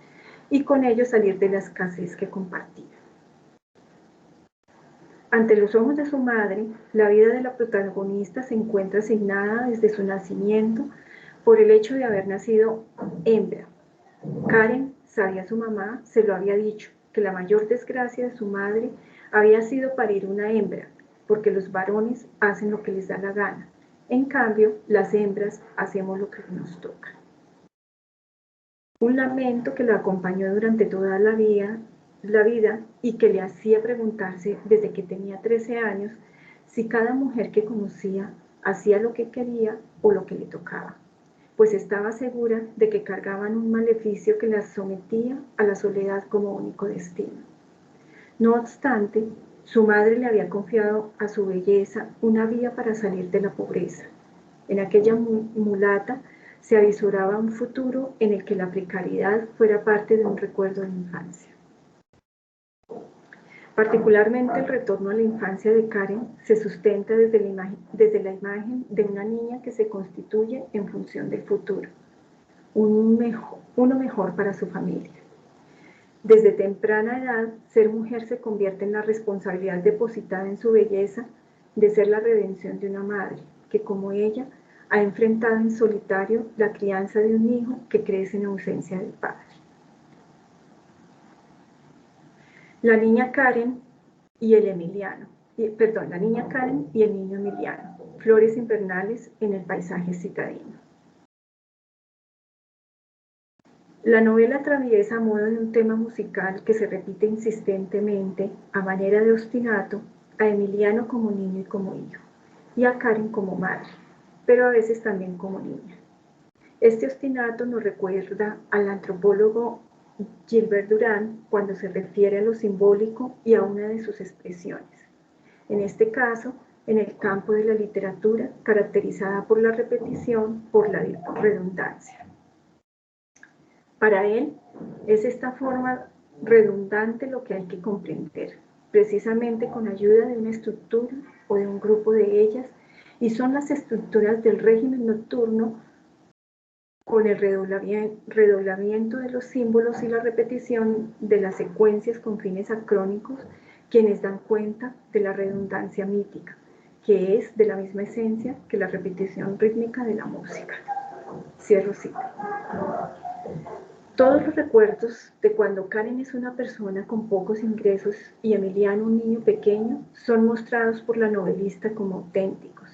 y con ello salir de la escasez que compartían. Ante los ojos de su madre, la vida de la protagonista se encuentra asignada desde su nacimiento por el hecho de haber nacido hembra. Karen, sabía su mamá, se lo había dicho, que la mayor desgracia de su madre había sido parir una hembra, porque los varones hacen lo que les da la gana. En cambio, las hembras hacemos lo que nos toca. Un lamento que la acompañó durante toda la vida y que le hacía preguntarse desde que tenía 13 años si cada mujer que conocía hacía lo que quería o lo que le tocaba, pues estaba segura de que cargaban un maleficio que las sometía a la soledad como único destino. No obstante, su madre le había confiado a su belleza una vía para salir de la pobreza. En aquella mulata se avisoraba un futuro en el que la precariedad fuera parte de un recuerdo de infancia. Particularmente el retorno a la infancia de Karen se sustenta desde la imagen de una niña que se constituye en función del futuro, uno mejor para su familia. Desde temprana edad, ser mujer se convierte en la responsabilidad depositada en su belleza de ser la redención de una madre, que como ella ha enfrentado en solitario la crianza de un hijo que crece en ausencia del padre. La niña Karen y el niño Emiliano, flores invernales en el paisaje citadino. La novela atraviesa a modo de un tema musical que se repite insistentemente, a manera de ostinato, a Emiliano como niño y como hijo, y a Karen como madre, pero a veces también como niña. Este ostinato nos recuerda al antropólogo Gilbert Durand cuando se refiere a lo simbólico y a una de sus expresiones. En este caso, en el campo de la literatura, caracterizada por la repetición, por la redundancia. Para él, es esta forma redundante lo que hay que comprender, precisamente con ayuda de una estructura o de un grupo de ellas, y son las estructuras del régimen nocturno con el redoblamiento de los símbolos y la repetición de las secuencias con fines acrónicos, quienes dan cuenta de la redundancia mítica, que es de la misma esencia que la repetición rítmica de la música. Cierro cita. Todos los recuerdos de cuando Karen es una persona con pocos ingresos y Emiliano un niño pequeño son mostrados por la novelista como auténticos,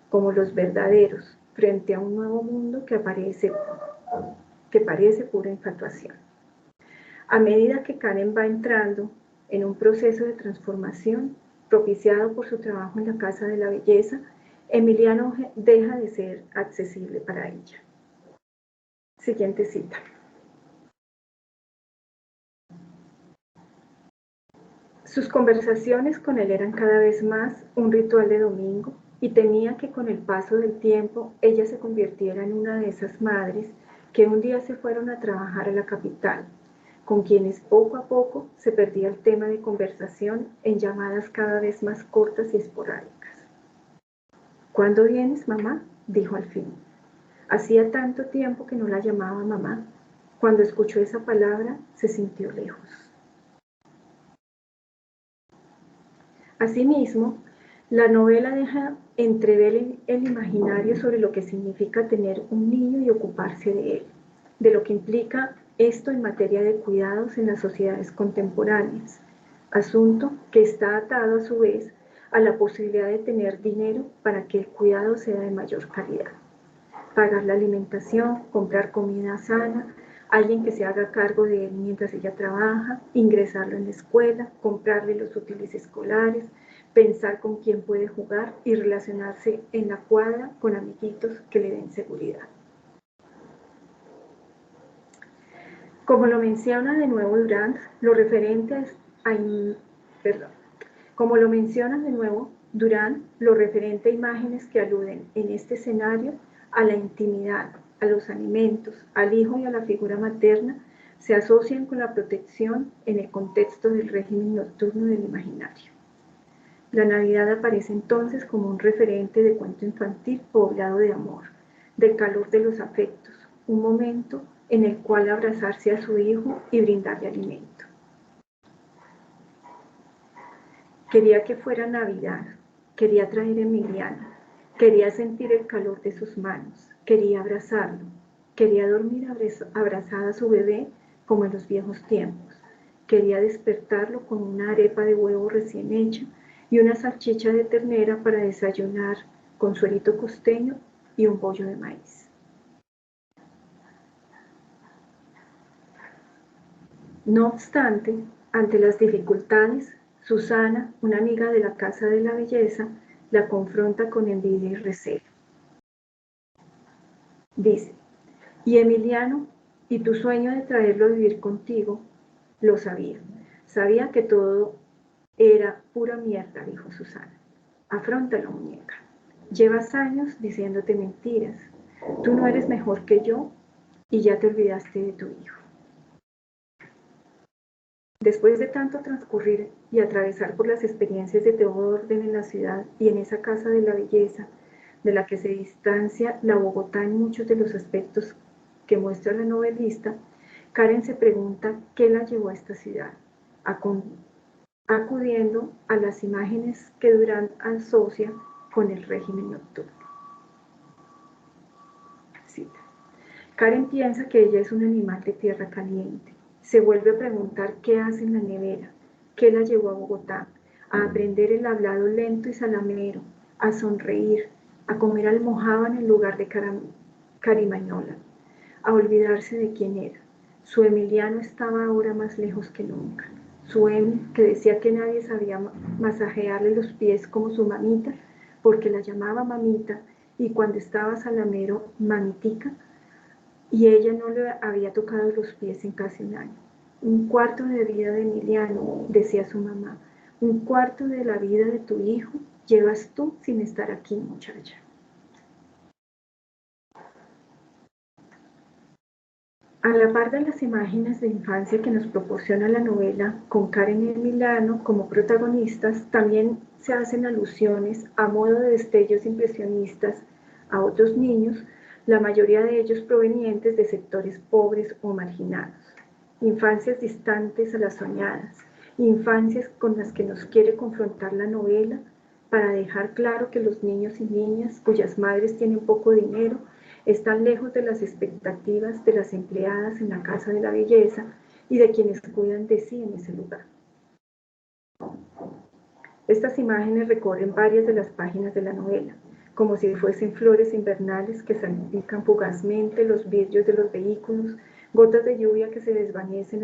como los verdaderos, frente a un nuevo mundo que parece pura infatuación. A medida que Karen va entrando en un proceso de transformación propiciado por su trabajo en la Casa de la Belleza, Emiliano deja de ser accesible para ella. Siguiente cita. Sus conversaciones con él eran cada vez más un ritual de domingo y temía que con el paso del tiempo ella se convirtiera en una de esas madres que un día se fueron a trabajar a la capital, con quienes poco a poco se perdía el tema de conversación en llamadas cada vez más cortas y esporádicas. ¿Cuándo vienes, mamá?, dijo al fin. Hacía tanto tiempo que no la llamaba mamá. Cuando escuchó esa palabra, se sintió lejos. Asimismo, la novela deja entrever el imaginario sobre lo que significa tener un niño y ocuparse de él, de lo que implica esto en materia de cuidados en las sociedades contemporáneas, asunto que está atado a su vez a la posibilidad de tener dinero para que el cuidado sea de mayor calidad. Pagar la alimentación, comprar comida sana, alguien que se haga cargo de él mientras ella trabaja, ingresarlo en la escuela, comprarle los útiles escolares, pensar con quién puede jugar y relacionarse en la cuadra con amiguitos que le den seguridad. Como lo menciona de nuevo Durán, lo referente a imágenes que aluden en este escenario a la intimidad, a los alimentos, al hijo y a la figura materna, se asocian con la protección en el contexto del régimen nocturno del imaginario. La Navidad aparece entonces como un referente de cuento infantil poblado de amor, del calor de los afectos, un momento en el cual abrazarse a su hijo y brindarle alimento. Quería que fuera Navidad, quería traer a Emiliano, quería sentir el calor de sus manos, quería abrazarlo, quería dormir abrazada a su bebé como en los viejos tiempos, quería despertarlo con una arepa de huevo recién hecha y una salchicha de ternera para desayunar con suerito costeño y un bollo de maíz. No obstante, ante las dificultades, Susana, una amiga de la Casa de la Belleza, la confronta con envidia y recelo. Dice, y Emiliano, ¿y tu sueño de traerlo a vivir contigo? Lo sabía. Sabía que todo era pura mierda, dijo Susana. Afróntalo, muñeca. Llevas años diciéndote mentiras. Tú no eres mejor que yo y ya te olvidaste de tu hijo. Después de tanto transcurrir y atravesar por las experiencias de todo orden en la ciudad y en esa casa de la belleza, de la que se distancia la Bogotá en muchos de los aspectos que muestra la novelista, Karen se pregunta qué la llevó a esta ciudad, acudiendo a las imágenes que Durán asocia con el régimen nocturno. Cita. Karen piensa que ella es un animal de tierra caliente. Se vuelve a preguntar qué hace en la nevera, qué la llevó a Bogotá, a aprender el hablado lento y salamero, a sonreír, a comer almojábana en lugar de carimañola, a olvidarse de quién era. Su Emiliano estaba ahora más lejos que nunca. Su Emi, que decía que nadie sabía masajearle los pies como su mamita, porque la llamaba mamita, y cuando estaba salamero, mamitica, y ella no le había tocado los pies en casi un año. Un cuarto de vida de Emiliano, decía su mamá, un cuarto de la vida de tu hijo llevas tú sin estar aquí, muchacha. A la par de las imágenes de infancia que nos proporciona la novela, con Karen y Emiliano como protagonistas, también se hacen alusiones a modo de destellos impresionistas a otros niños, la mayoría de ellos provenientes de sectores pobres o marginados. Infancias distantes a las soñadas, infancias con las que nos quiere confrontar la novela para dejar claro que los niños y niñas cuyas madres tienen poco dinero están lejos de las expectativas de las empleadas en la Casa de la Belleza y de quienes cuidan de sí en ese lugar. Estas imágenes recorren varias de las páginas de la novela, como si fuesen flores invernales que salpican fugazmente los vidrios de los vehículos, gotas de lluvia que se desvanecen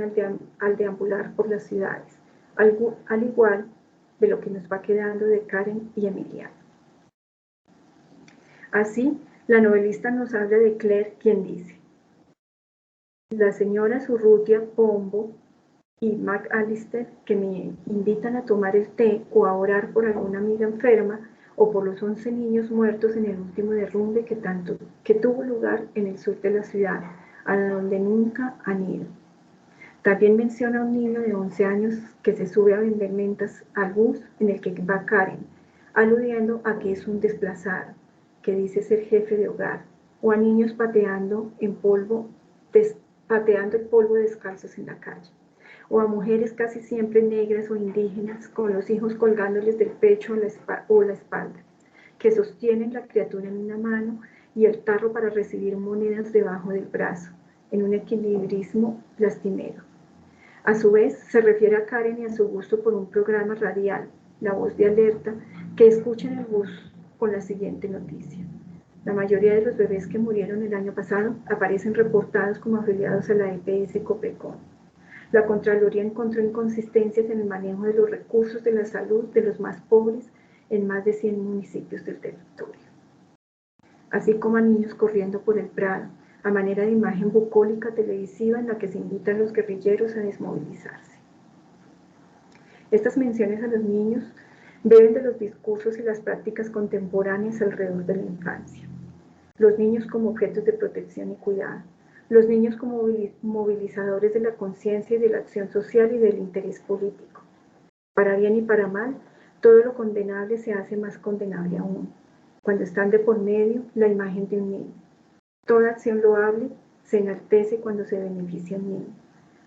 al deambular por las ciudades, al igual de lo que nos va quedando de Karen y Emiliano. Así, la novelista nos habla de Claire, quien dice: la señora Surrutia Pombo y McAllister, que me invitan a tomar el té o a orar por alguna amiga enferma o por los 11 niños muertos en el último derrumbe que tuvo lugar en el sur de la ciudad, a donde nunca han ido. También menciona a un niño de 11 años que se sube a vender mentas al bus en el que va Karen, aludiendo a que es un desplazado, que dice ser jefe de hogar, o a niños pateando el polvo descalzos en la calle, o a mujeres casi siempre negras o indígenas con los hijos colgándoles del pecho o la espalda, que sostienen la criatura en una mano y el tarro para recibir monedas debajo del brazo, en un equilibrismo lastimero. A su vez, se refiere a Karen y a su gusto por un programa radial, La Voz de Alerta, que escucha en el bus con la siguiente noticia. La mayoría de los bebés que murieron el año pasado aparecen reportados como afiliados a la EPS Copecon. La Contraloría encontró inconsistencias en el manejo de los recursos de la salud de los más pobres en más de 100 municipios del territorio. Así como a niños corriendo por el Prado, a manera de imagen bucólica televisiva en la que se invitan a los guerrilleros a desmovilizarse. Estas menciones a los niños beben de los discursos y las prácticas contemporáneas alrededor de la infancia. Los niños como objetos de protección y cuidado. Los niños como movilizadores de la conciencia y de la acción social y del interés político. Para bien y para mal, todo lo condenable se hace más condenable aún, cuando están de por medio la imagen de un niño. Toda acción loable se enaltece cuando se beneficia a un niño.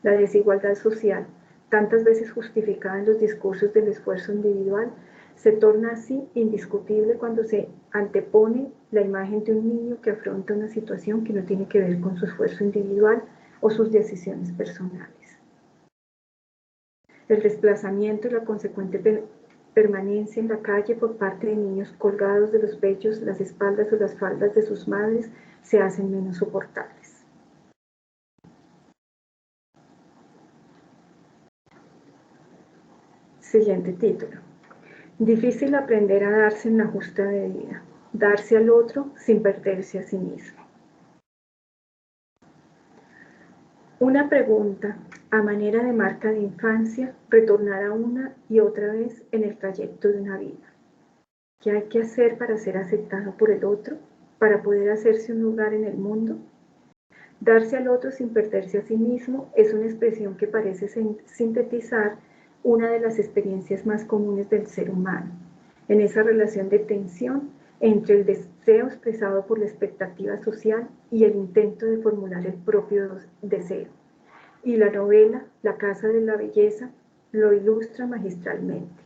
La desigualdad social, tantas veces justificada en los discursos del esfuerzo individual, se torna así indiscutible cuando se antepone la imagen de un niño que afronta una situación que no tiene que ver con su esfuerzo individual o sus decisiones personales. El desplazamiento y la consecuente permanencia en la calle por parte de niños colgados de los pechos, las espaldas o las faldas de sus madres se hacen menos soportables. Siguiente título. Difícil aprender a darse en la justa medida, darse al otro sin perderse a sí mismo. Una pregunta, a manera de marca de infancia, retornará una y otra vez en el trayecto de una vida. ¿Qué hay que hacer para ser aceptado por el otro? ¿Para poder hacerse un lugar en el mundo? Darse al otro sin perderse a sí mismo es una expresión que parece sintetizar una de las experiencias más comunes del ser humano, en esa relación de tensión entre el deseo expresado por la expectativa social y el intento de formular el propio deseo. Y la novela La Casa de la Belleza lo ilustra magistralmente.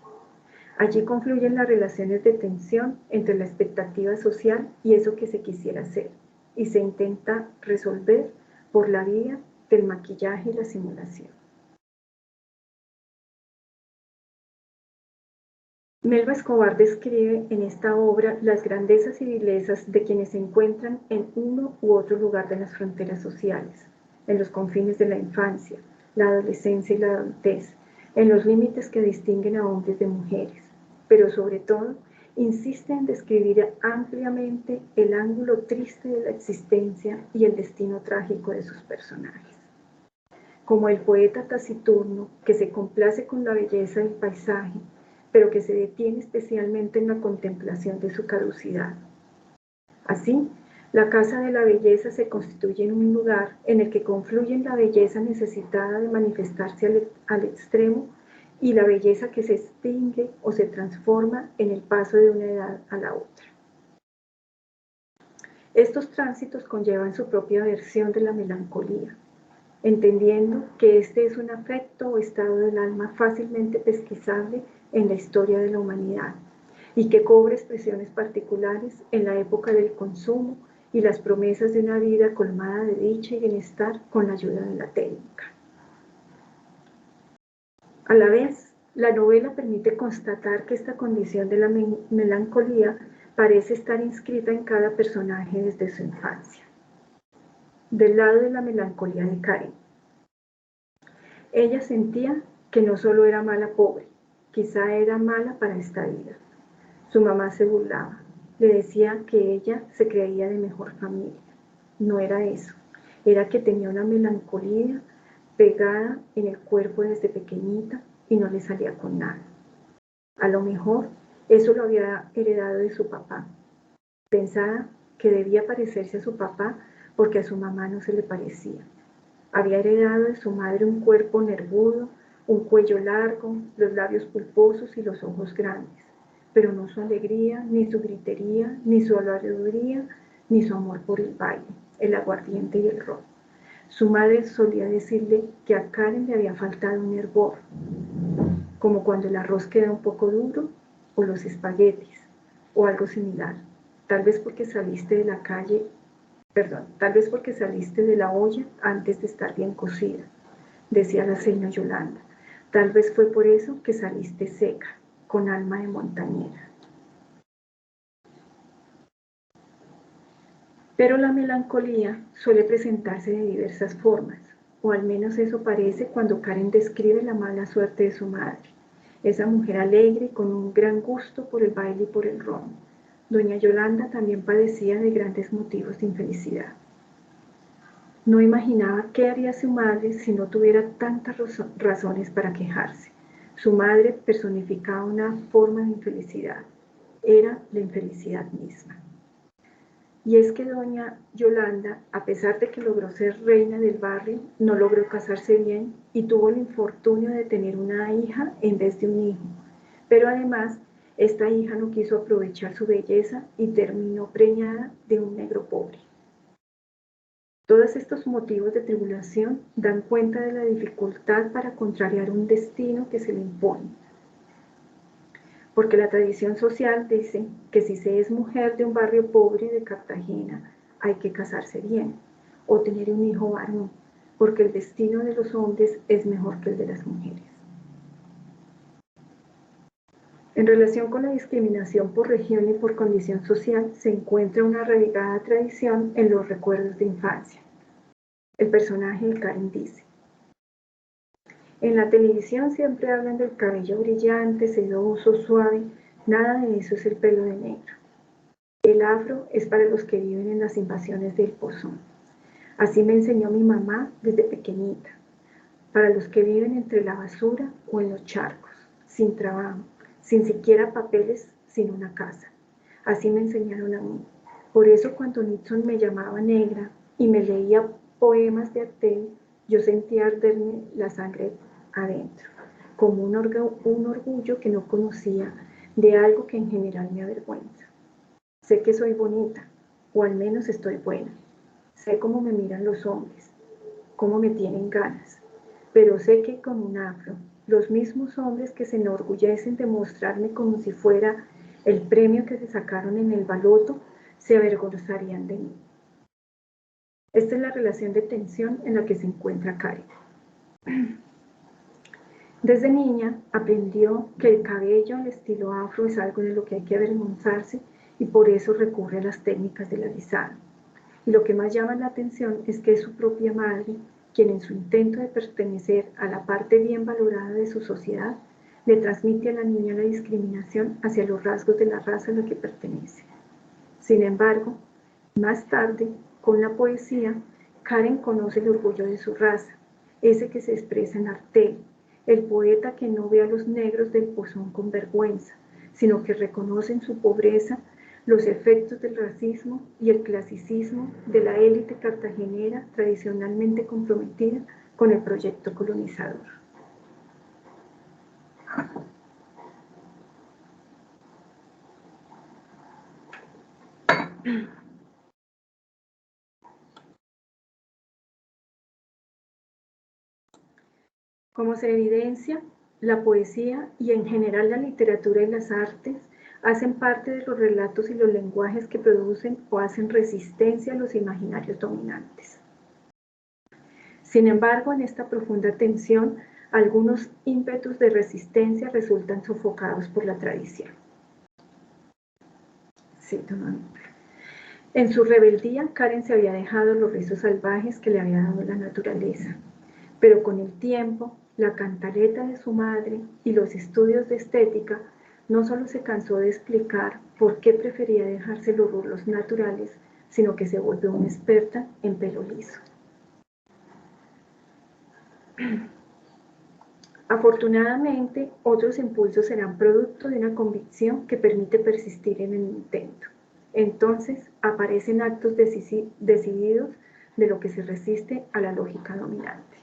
Allí confluyen las relaciones de tensión entre la expectativa social y eso que se quisiera hacer, y se intenta resolver por la vía del maquillaje y la simulación. Melba Escobar describe en esta obra las grandezas y vilezas de quienes se encuentran en uno u otro lugar de las fronteras sociales, en los confines de la infancia, la adolescencia y la adultez, en los límites que distinguen a hombres de mujeres, pero sobre todo insiste en describir ampliamente el ángulo triste de la existencia y el destino trágico de sus personajes. Como el poeta taciturno que se complace con la belleza del paisaje, pero que se detiene especialmente en la contemplación de su caducidad. Así, la Casa de la Belleza se constituye en un lugar en el que confluyen la belleza necesitada de manifestarse al extremo y la belleza que se extingue o se transforma en el paso de una edad a la otra. Estos tránsitos conllevan su propia versión de la melancolía, entendiendo que este es un afecto o estado del alma fácilmente pesquisable en la historia de la humanidad y que cobra expresiones particulares en la época del consumo y las promesas de una vida colmada de dicha y bienestar con la ayuda de la técnica. A la vez, la novela permite constatar que esta condición de la melancolía parece estar inscrita en cada personaje desde su infancia. Del lado de la melancolía de Karen. Ella sentía que no solo era mala pobre, quizá era mala para esta vida. Su mamá se burlaba, le decía que ella se creía de mejor familia. No era eso, era que tenía una melancolía pegada en el cuerpo desde pequeñita y no le salía con nada. A lo mejor eso lo había heredado de su papá. Pensaba que debía parecerse a su papá porque a su mamá no se le parecía. Había heredado de su madre un cuerpo nervudo, un cuello largo, los labios pulposos y los ojos grandes, pero no su alegría, ni su gritería, ni su habladuría, ni su amor por el baile, el aguardiente y el ron. Su madre solía decirle que a Karen le había faltado un hervor, como cuando el arroz queda un poco duro, o los espaguetis, o algo similar. Tal vez porque saliste de la calle, tal vez porque saliste de la olla antes de estar bien cocida, decía la señora Yolanda. Tal vez fue por eso que saliste seca, con alma de montañera. Pero la melancolía suele presentarse de diversas formas, o al menos eso parece cuando Karen describe la mala suerte de su madre, esa mujer alegre con un gran gusto por el baile y por el ron. Doña Yolanda también padecía de grandes motivos de infelicidad. No imaginaba qué haría su madre si no tuviera tantas razones para quejarse. Su madre personificaba una forma de infelicidad. Era la infelicidad misma. Y es que doña Yolanda, a pesar de que logró ser reina del barrio, no logró casarse bien y tuvo el infortunio de tener una hija en vez de un hijo. Pero además, esta hija no quiso aprovechar su belleza y terminó preñada de un negro pobre. Todos estos motivos de tribulación dan cuenta de la dificultad para contrariar un destino que se le impone. Porque la tradición social dice que si se es mujer de un barrio pobre de Cartagena, hay que casarse bien o tener un hijo varón, porque el destino de los hombres es mejor que el de las mujeres. En relación con la discriminación por región y por condición social, se encuentra una arraigada tradición en los recuerdos de infancia. El personaje de Karen dice: en la televisión siempre hablan del cabello brillante, sedoso, suave. Nada de eso es el pelo de negro. El afro es para los que viven en las invasiones del Pozón. Así me enseñó mi mamá desde pequeñita. Para los que viven entre la basura o en los charcos, sin trabajo, sin siquiera papeles, sin una casa. Así me enseñaron a mí. Por eso cuando Nixon me llamaba negra y me leía poemas de Artel, yo sentía arderme la sangre adentro, como un orgullo que no conocía, de algo que en general me avergüenza. Sé que soy bonita, o al menos estoy buena. Sé cómo me miran los hombres, cómo me tienen ganas, pero sé que con un afro, los mismos hombres que se enorgullecen de mostrarme como si fuera el premio que se sacaron en el baloto, se avergonzarían de mí. Esta es la relación de tensión en la que se encuentra Karen. Desde niña aprendió que el cabello al estilo afro es algo de lo que hay que avergonzarse y por eso recurre a las técnicas del alisado. Y lo que más llama la atención es que es su propia madre quien en su intento de pertenecer a la parte bien valorada de su sociedad le transmite a la niña la discriminación hacia los rasgos de la raza a la que pertenece. Sin embargo, más tarde, con la poesía, Karen conoce el orgullo de su raza, ese que se expresa en Artel, el poeta que no ve a los negros del Pozón con vergüenza, sino que reconoce en su pobreza los efectos del racismo y el clasicismo de la élite cartagenera tradicionalmente comprometida con el proyecto colonizador. Como se evidencia, la poesía y en general la literatura y las artes hacen parte de los relatos y los lenguajes que producen o hacen resistencia a los imaginarios dominantes. Sin embargo, en esta profunda tensión, algunos ímpetus de resistencia resultan sofocados por la tradición. En su rebeldía, Karen se había dejado los rizos salvajes que le había dado la naturaleza, pero con el tiempo, la cantaleta de su madre y los estudios de estética, no solo se cansó de explicar por qué prefería dejarse los rulos naturales, sino que se volvió una experta en pelo liso. Afortunadamente, otros impulsos serán producto de una convicción que permite persistir en el intento. Entonces, aparecen actos decididos de lo que se resiste a la lógica dominante.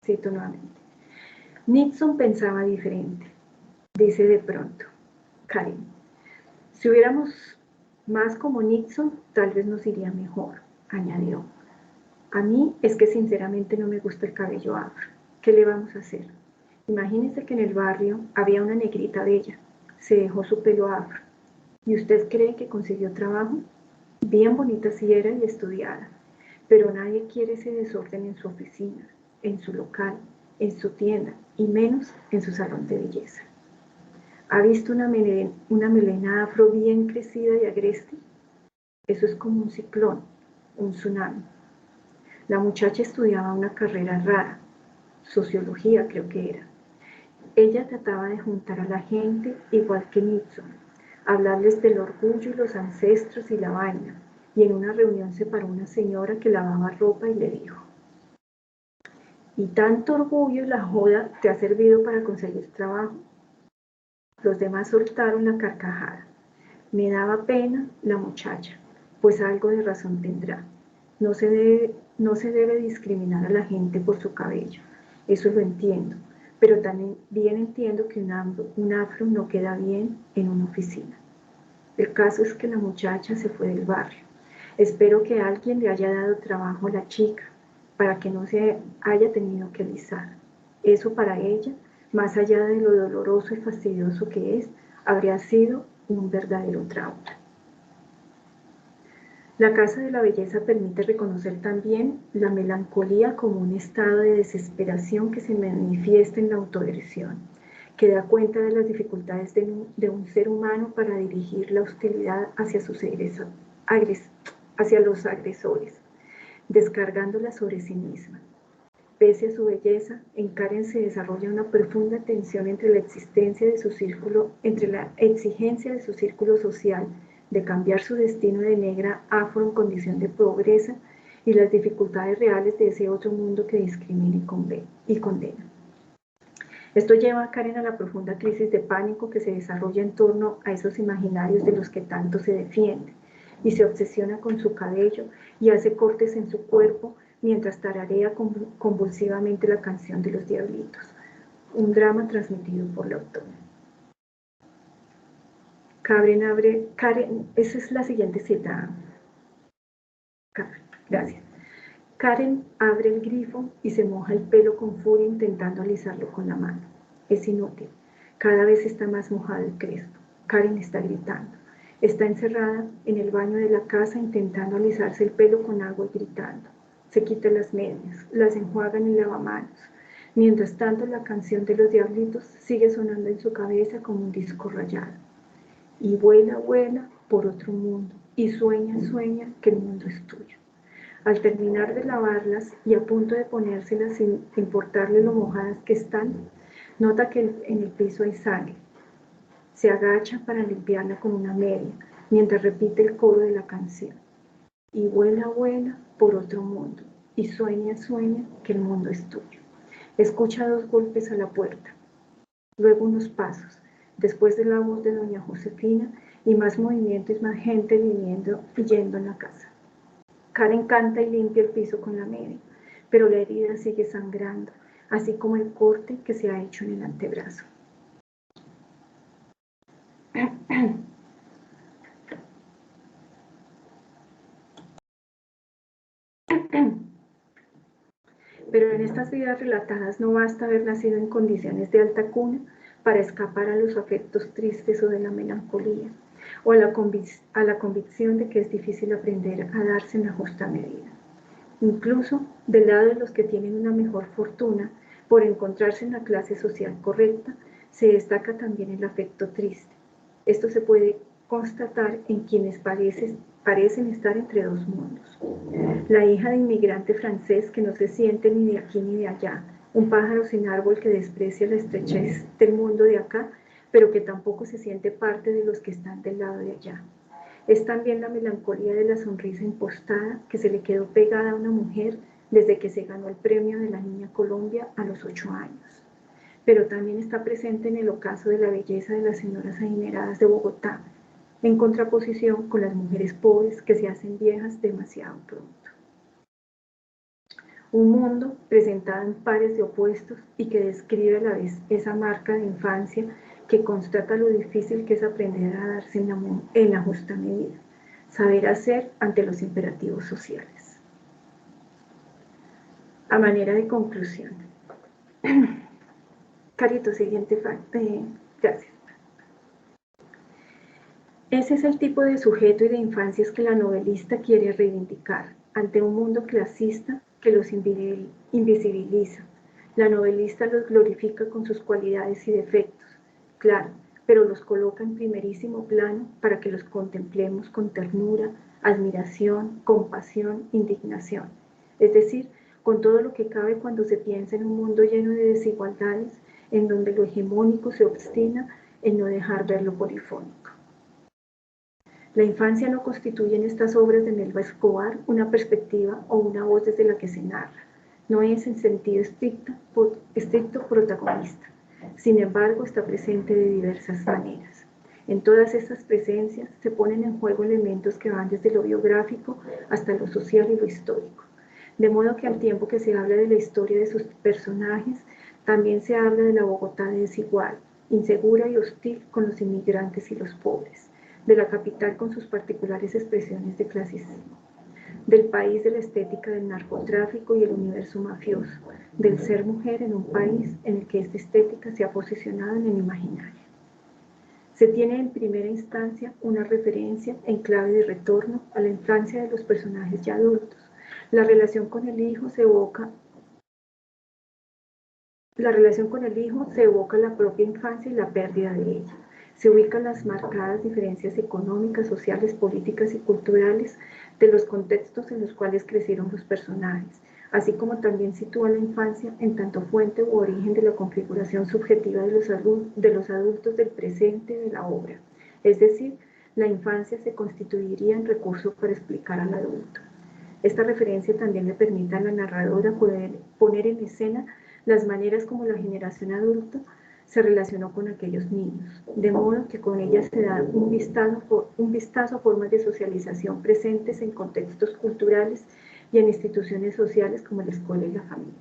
Cito nuevamente. Nixon pensaba diferente. Dice de pronto Karen. Si hubiéramos más como Nixon, tal vez nos iría mejor, añadió. A mí es que sinceramente no me gusta el cabello afro. ¿Qué le vamos a hacer? Imagínese que en el barrio había una negrita bella. Se dejó su pelo afro. ¿Y usted cree que consiguió trabajo? Bien bonita sí era y estudiada. Pero nadie quiere ese desorden en su oficina, en su local, en su tienda y menos en su salón de belleza. ¿Ha visto una melena afro bien crecida y agreste? Eso es como un ciclón, un tsunami. La muchacha estudiaba una carrera rara, sociología creo que era. Ella trataba de juntar a la gente igual que Nixon, hablarles del orgullo y los ancestros y la vaina, y en una reunión se paró una señora que lavaba ropa y le dijo: ¿y tanto orgullo y la joda te ha servido para conseguir trabajo? Los demás soltaron la carcajada. Me daba pena la muchacha, pues algo de razón tendrá. No se debe discriminar a la gente por su cabello, eso lo entiendo, pero también entiendo que un afro no queda bien en una oficina. El caso es que la muchacha se fue del barrio. Espero que alguien le haya dado trabajo a la chica para que no se haya tenido que alisar. Eso para ella, más allá de lo doloroso y fastidioso que es, habría sido un verdadero trauma. La Casa de la Belleza permite reconocer también la melancolía como un estado de desesperación que se manifiesta en la autoagresión, que da cuenta de las dificultades de un ser humano para dirigir la hostilidad hacia los agresores, descargándola sobre sí misma. Pese a su belleza, en Karen se desarrolla una profunda tensión entre la exigencia de su círculo social de cambiar su destino de negra afro en condición de pobreza y las dificultades reales de ese otro mundo que discrimina y condena. Esto lleva a Karen a la profunda crisis de pánico que se desarrolla en torno a esos imaginarios de los que tanto se defiende, y se obsesiona con su cabello y hace cortes en su cuerpo mientras tararea convulsivamente la canción de los Diablitos, un drama transmitido por la autora. Karen, esa es la siguiente cita. Gracias. Karen abre el grifo y se moja el pelo con furia intentando alisarlo con la mano. Es inútil. Cada vez está más mojado el crespo. Karen está gritando. Está encerrada en el baño de la casa intentando alisarse el pelo con agua y gritando. Se quita las medias, las enjuaga en el lavamanos. Mientras tanto, la canción de los Diablitos sigue sonando en su cabeza como un disco rayado. Y vuela, vuela por otro mundo. Y sueña, sueña que el mundo es tuyo. Al terminar de lavarlas y a punto de ponérselas sin importarle lo mojadas que están, nota que en el piso hay sangre. Se agacha para limpiarla con una media, mientras repite el coro de la canción. Y vuela, vuela por otro mundo, y sueña, sueña que el mundo es tuyo. Escucha 2 golpes a la puerta, luego unos pasos, después de la voz de doña Josefina, y más movimiento y más gente viniendo y yendo en la casa. Karen canta y limpia el piso con la media, pero la herida sigue sangrando, así como el corte que se ha hecho en el antebrazo. Pero en estas vidas relatadas no basta haber nacido en condiciones de alta cuna para escapar a los afectos tristes o de la melancolía, o a la convicción de que es difícil aprender a darse en la justa medida. Incluso del lado de los que tienen una mejor fortuna por encontrarse en la clase social correcta, se destaca también el afecto triste. Esto se puede constatar en quienes parecen estar entre 2 mundos. La hija de inmigrante francés que no se siente ni de aquí ni de allá, un pájaro sin árbol que desprecia la estrechez del mundo de acá, pero que tampoco se siente parte de los que están del lado de allá. Es también la melancolía de la sonrisa impostada que se le quedó pegada a una mujer desde que se ganó el premio de la Niña Colombia a los 8 años. Pero también está presente en el ocaso de la belleza de las señoras adineradas de Bogotá, en contraposición con las mujeres pobres que se hacen viejas demasiado pronto. Un mundo presentado en pares de opuestos y que describe a la vez esa marca de infancia que constata lo difícil que es aprender a darse en la justa medida, saber hacer ante los imperativos sociales. A manera de conclusión. Carito, siguiente facto. Gracias. Ese es el tipo de sujeto y de infancias que la novelista quiere reivindicar ante un mundo clasista que los invisibiliza. La novelista los glorifica con sus cualidades y defectos, claro, pero los coloca en primerísimo plano para que los contemplemos con ternura, admiración, compasión, indignación. Es decir, con todo lo que cabe cuando se piensa en un mundo lleno de desigualdades, en donde lo hegemónico se obstina en no dejar ver lo polifónico. La infancia no constituye en estas obras de Melba Escobar una perspectiva o una voz desde la que se narra. No es en sentido estricto protagonista. Sin embargo, está presente de diversas maneras. En todas estas presencias se ponen en juego elementos que van desde lo biográfico hasta lo social y lo histórico. De modo que al tiempo que se habla de la historia de sus personajes, también se habla de la Bogotá desigual, insegura y hostil con los inmigrantes y los pobres, de la capital con sus particulares expresiones de clasismo, del país de la estética del narcotráfico y el universo mafioso, del ser mujer en un país en el que esta estética se ha posicionado en el imaginario. Se tiene en primera instancia una referencia en clave de retorno a la infancia de los personajes ya adultos. La relación con el hijo se evoca la propia infancia y la pérdida de ella. Se ubican las marcadas diferencias económicas, sociales, políticas y culturales de los contextos en los cuales crecieron los personajes, así como también sitúa la infancia en tanto fuente u origen de la configuración subjetiva de los adultos del presente de la obra. Es decir, la infancia se constituiría en recurso para explicar al adulto. Esta referencia también le permite a la narradora poner en escena las maneras como la generación adulta se relacionó con aquellos niños, de modo que con ella se da un vistazo a formas de socialización presentes en contextos culturales y en instituciones sociales como la escuela y la familia.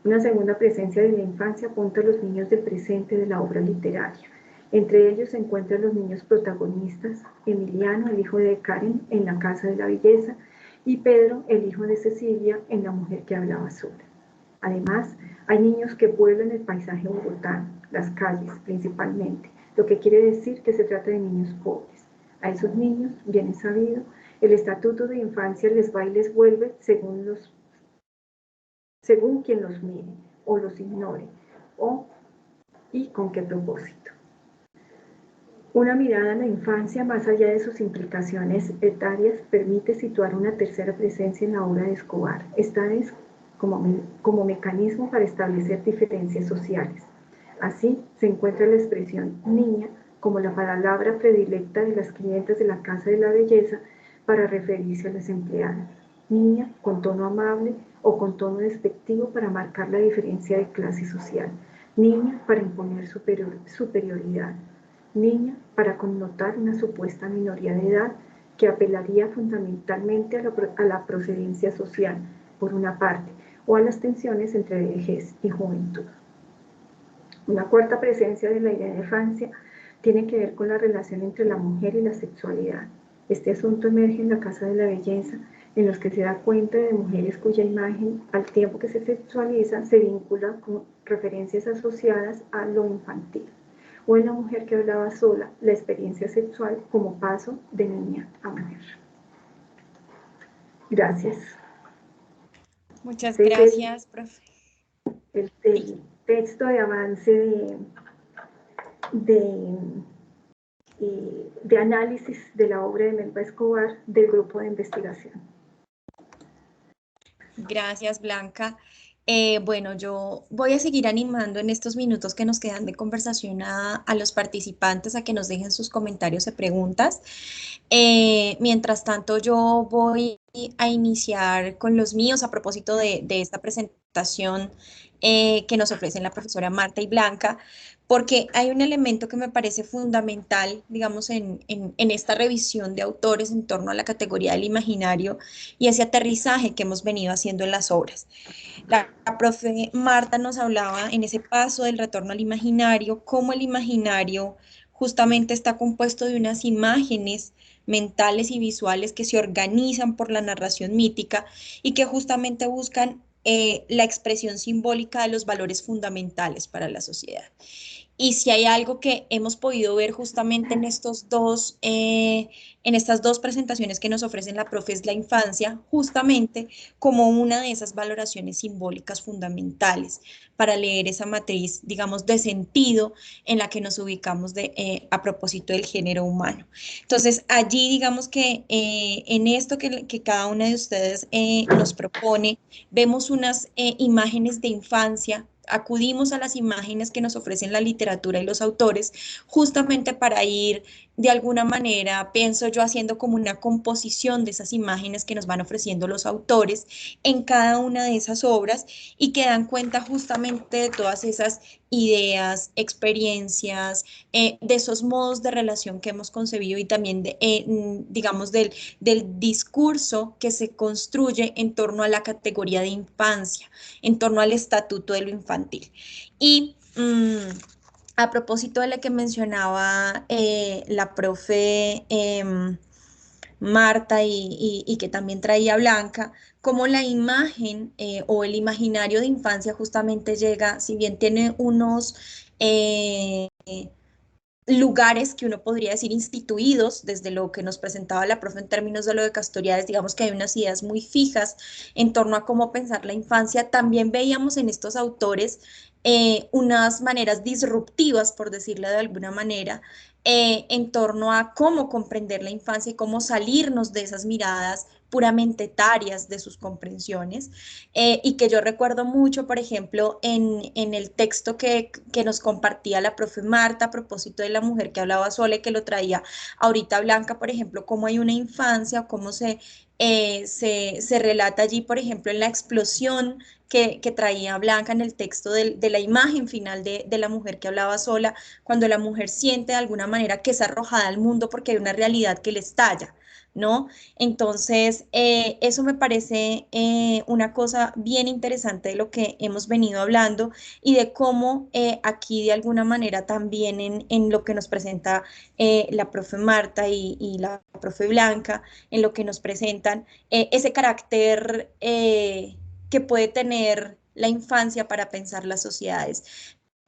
Una segunda presencia de la infancia apunta a los niños del presente de la obra literaria. Entre ellos se encuentran los niños protagonistas, Emiliano, el hijo de Karen, en La casa de la belleza, y Pedro, el hijo de Cecilia, en La mujer que hablaba sola. Además, hay niños que pueblan el paisaje bogotano, las calles principalmente, lo que quiere decir que se trata de niños pobres. A esos niños, bien es sabido, el estatuto de infancia les va y les vuelve según quien los mire o los ignore, y con qué propósito. Una mirada a la infancia más allá de sus implicaciones etarias permite situar una tercera presencia en la obra de Escobar, esta vez como mecanismo para establecer diferencias sociales. Así se encuentra la expresión niña como la palabra predilecta de las clientas de la Casa de la Belleza para referirse a las empleadas. Niña con tono amable o con tono despectivo para marcar la diferencia de clase social. Niña para imponer superioridad. Niña para connotar una supuesta minoría de edad que apelaría fundamentalmente a la procedencia social, por una parte, o a las tensiones entre vejez y juventud. Una cuarta presencia de la idea de infancia tiene que ver con la relación entre la mujer y la sexualidad. Este asunto emerge en La casa de la belleza, en los que se da cuenta de mujeres cuya imagen, al tiempo que se sexualiza, se vincula con referencias asociadas a lo infantil. O en La mujer que hablaba sola, la experiencia sexual como paso de niña a mujer. Gracias. Muchas gracias, profe. El texto de avance de análisis de la obra de Melba Escobar del grupo de investigación. Gracias, Blanca. Bueno, yo voy a seguir animando en estos minutos que nos quedan de conversación a los participantes a que nos dejen sus comentarios y preguntas. Mientras tanto, yo voy a iniciar con los míos a propósito de esta presentación que nos ofrecen la profesora Marta y Blanca, porque hay un elemento que me parece fundamental, digamos, en esta revisión de autores en torno a la categoría del imaginario y ese aterrizaje que hemos venido haciendo en las obras. La profe Marta nos hablaba en ese paso del retorno al imaginario, cómo el imaginario justamente está compuesto de unas imágenes mentales y visuales que se organizan por la narración mítica y que justamente buscan la expresión simbólica de los valores fundamentales para la sociedad. Y si hay algo que hemos podido ver justamente en estas dos presentaciones que nos ofrecen la profe es la infancia, justamente como una de esas valoraciones simbólicas fundamentales para leer esa matriz, digamos, de sentido en la que nos ubicamos a propósito del género humano. Entonces, allí digamos que en esto que cada una de ustedes nos propone, vemos unas imágenes de infancia, acudimos a las imágenes que nos ofrecen la literatura y los autores, justamente para ir de alguna manera, pienso yo, haciendo como una composición de esas imágenes que nos van ofreciendo los autores en cada una de esas obras y que dan cuenta justamente de todas esas ideas, experiencias, de esos modos de relación que hemos concebido y también, digamos, del discurso que se construye en torno a la categoría de infancia, en torno al estatuto de lo infantil. Y a propósito de la que mencionaba la profe Marta y que también traía Blanca, como la imagen o el imaginario de infancia justamente llega, si bien tiene unos lugares que uno podría decir instituidos desde lo que nos presentaba la profe en términos de lo de Castoriadis, digamos que hay unas ideas muy fijas en torno a cómo pensar la infancia. También veíamos en estos autores unas maneras disruptivas, por decirlo de alguna manera, en torno a cómo comprender la infancia y cómo salirnos de esas miradas puramente etarias de sus comprensiones, y que yo recuerdo mucho, por ejemplo, en el texto que nos compartía la profe Marta a propósito de la mujer que hablaba sola y que lo traía ahorita Blanca, por ejemplo, cómo hay una infancia, cómo se relata allí, por ejemplo, en la explosión que traía Blanca en el texto de la imagen final de la mujer que hablaba sola, cuando la mujer siente de alguna manera que es arrojada al mundo porque hay una realidad que le estalla, ¿no? Entonces, eso me parece una cosa bien interesante de lo que hemos venido hablando y de cómo aquí de alguna manera también en lo que nos presenta la profe Marta y la profe Blanca, en lo que nos presentan, ese carácter que puede tener la infancia para pensar las sociedades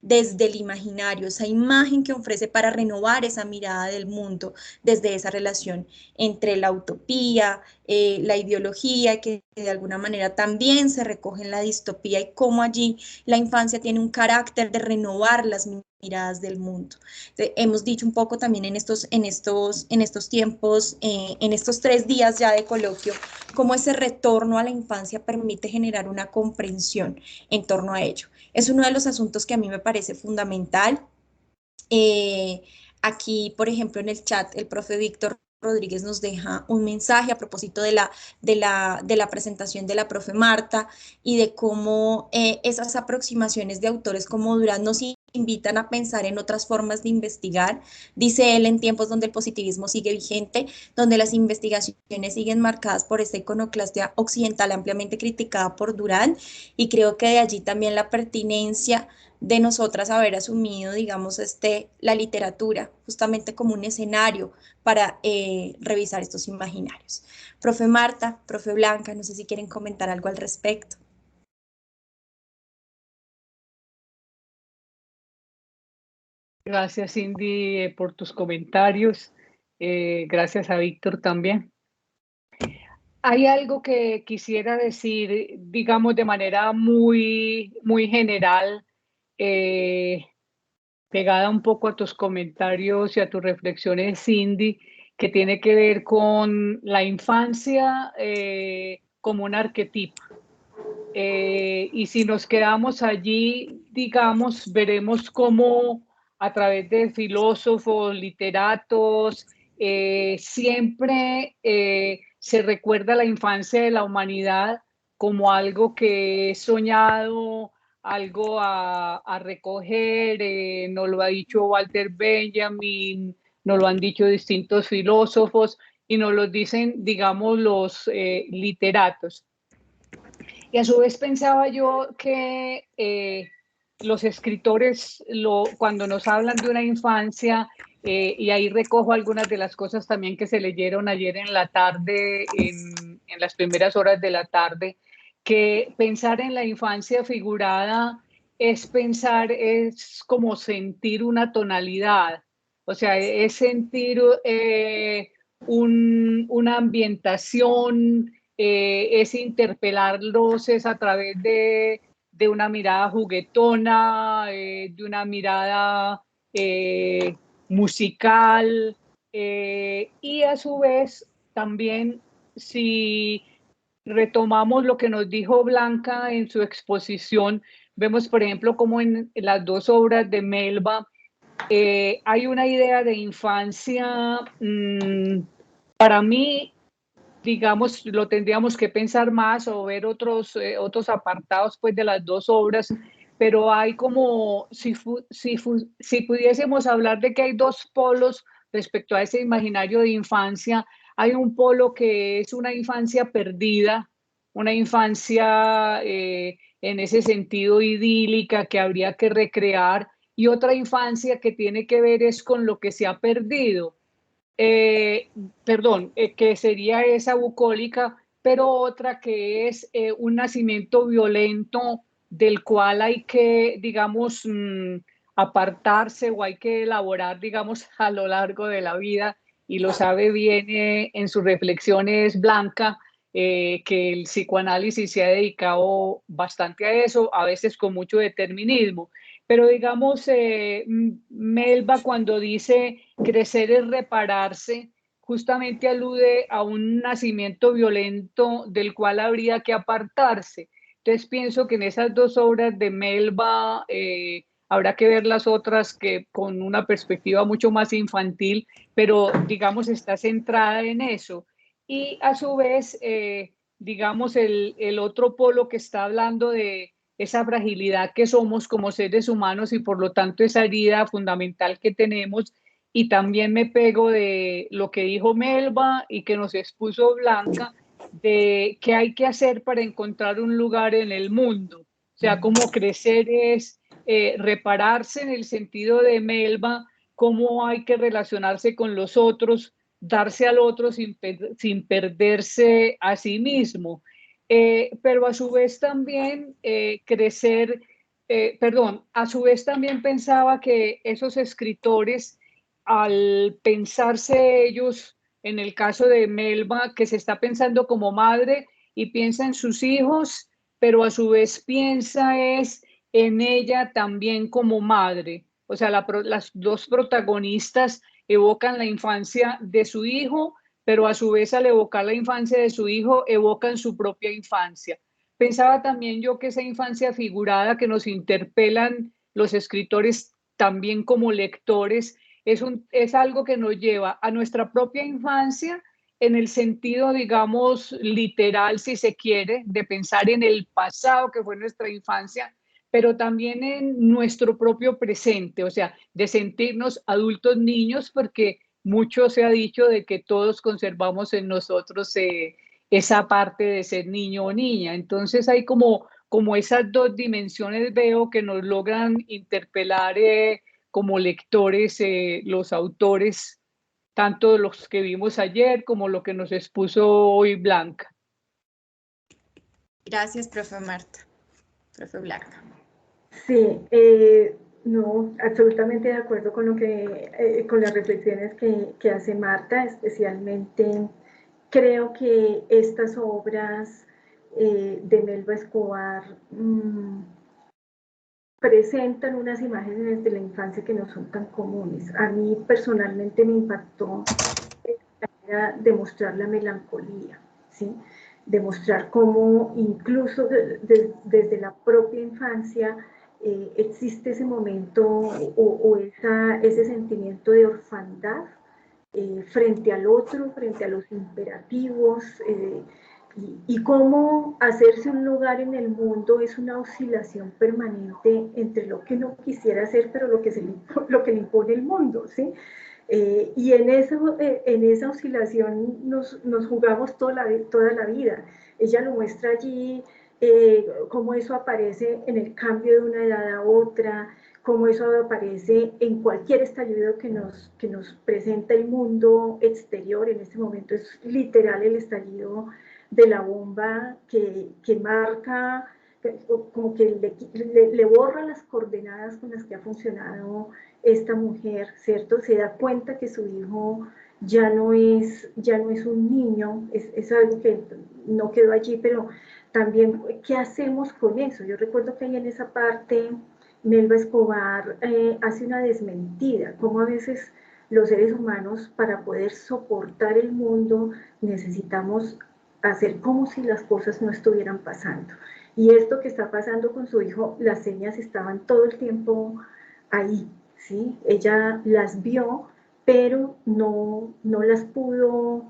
desde el imaginario, esa imagen que ofrece para renovar esa mirada del mundo desde esa relación entre la utopía, la ideología, que de alguna manera también se recoge en la distopía y cómo allí la infancia tiene un carácter de renovar las miradas del mundo. Hemos dicho un poco también en estos tiempos, en estos 3 días ya de coloquio, cómo ese retorno a la infancia permite generar una comprensión en torno a ello. Es uno de los asuntos que a mí me parece fundamental. Eh, Aquí, por ejemplo, en el chat, el profe Víctor Rodríguez nos deja un mensaje a propósito de la presentación de la profe Marta y de cómo esas aproximaciones de autores como Durán nos invitan a pensar en otras formas de investigar. Dice él, en tiempos donde el positivismo sigue vigente, donde las investigaciones siguen marcadas por esta iconoclastia occidental ampliamente criticada por Durán, y creo que de allí también la pertinencia de nosotras haber asumido, digamos, la literatura justamente como un escenario para revisar estos imaginarios. Profe Marta, profe Blanca, no sé si quieren comentar algo al respecto. Gracias, Cindy, por tus comentarios. Gracias a Víctor también. Hay algo que quisiera decir, digamos, de manera muy, muy general, pegada un poco a tus comentarios y a tus reflexiones, Cindy, que tiene que ver con la infancia como un arquetipo. Y si nos quedamos allí, digamos, veremos cómo a través de filósofos, literatos, siempre se recuerda la infancia de la humanidad como algo que es soñado, algo a recoger, nos lo ha dicho Walter Benjamin, nos lo han dicho distintos filósofos y nos lo dicen, digamos, los literatos. Y a su vez pensaba yo que los escritores, cuando nos hablan de una infancia, y ahí recojo algunas de las cosas también que se leyeron ayer en la tarde, en las primeras horas de la tarde, que pensar en la infancia figurada es pensar, es como sentir una tonalidad, o sea, es sentir una ambientación, es interpelarlos es a través de una mirada juguetona, de una mirada musical, y a su vez también si retomamos lo que nos dijo Blanca en su exposición, vemos por ejemplo como en las dos obras de Melba hay una idea de infancia, para mí, digamos, lo tendríamos que pensar más o ver otros apartados pues, de las dos obras, pero hay como, si pudiésemos hablar de que hay dos polos respecto a ese imaginario de infancia, hay un polo que es una infancia perdida, una infancia en ese sentido idílica que habría que recrear, y otra infancia que tiene que ver es con lo que se ha perdido. Que sería esa bucólica, pero otra que es un nacimiento violento del cual hay que, digamos, apartarse o hay que elaborar, digamos, a lo largo de la vida, y lo sabe bien en sus reflexiones Blanca, que el psicoanálisis se ha dedicado bastante a eso, a veces con mucho determinismo. Pero digamos, Melba cuando dice crecer es repararse, justamente alude a un nacimiento violento del cual habría que apartarse. Entonces pienso que en esas dos obras de Melba habrá que ver las otras que con una perspectiva mucho más infantil, pero digamos está centrada en eso. Y a su vez, digamos, el otro polo que está hablando de esa fragilidad que somos como seres humanos y por lo tanto esa herida fundamental que tenemos. Y también me pego de lo que dijo Melba y que nos expuso Blanca, de qué hay que hacer para encontrar un lugar en el mundo. O sea, cómo crecer es repararse en el sentido de Melba, cómo hay que relacionarse con los otros, darse al otro sin perderse a sí mismo. Pero a su vez también crecer, a su vez también pensaba que esos escritores, al pensarse ellos, en el caso de Melba, que se está pensando como madre y piensa en sus hijos, pero a su vez piensa es en ella también como madre. O sea, las dos protagonistas evocan la infancia de su hijo, pero a su vez al evocar la infancia de su hijo, evocan su propia infancia. Pensaba también yo que esa infancia figurada que nos interpelan los escritores también como lectores, es algo que nos lleva a nuestra propia infancia en el sentido, digamos, literal, si se quiere, de pensar en el pasado que fue nuestra infancia, pero también en nuestro propio presente, o sea, de sentirnos adultos niños, porque mucho se ha dicho de que todos conservamos en nosotros esa parte de ser niño o niña. Entonces hay como esas dos dimensiones veo que nos logran interpelar como lectores los autores, tanto los que vimos ayer como lo que nos expuso hoy Blanca. Gracias, profe Marta. Profe Blanca. Sí, no, absolutamente de acuerdo con con las reflexiones que hace Marta, especialmente creo que estas obras de Melba Escobar presentan unas imágenes de la infancia que no son tan comunes. A mí personalmente me impactó la manera de mostrar la melancolía, ¿sí? demostrar cómo incluso desde la propia infancia existe ese momento o ese sentimiento de orfandad frente al otro, frente a los imperativos, y cómo hacerse un lugar en el mundo es una oscilación permanente entre lo que uno quisiera hacer, pero lo que le impone el mundo, ¿sí? Y en esa oscilación nos jugamos toda la vida. Ella lo muestra allí, cómo eso aparece en el cambio de una edad a otra, cómo eso aparece en cualquier estallido que nos presenta el mundo exterior. En este momento es literal el estallido de la bomba que marca, como que le borra las coordenadas con las que ha funcionado esta mujer, ¿cierto? Se da cuenta que su hijo ya no es un niño, es algo que no quedó allí, pero también, ¿qué hacemos con eso? Yo recuerdo que ahí en esa parte Melba Escobar hace una desmentida, como a veces los seres humanos para poder soportar el mundo necesitamos hacer como si las cosas no estuvieran pasando. Y esto que está pasando con su hijo, las señas estaban todo el tiempo ahí, ¿sí? Ella las vio, pero no las pudo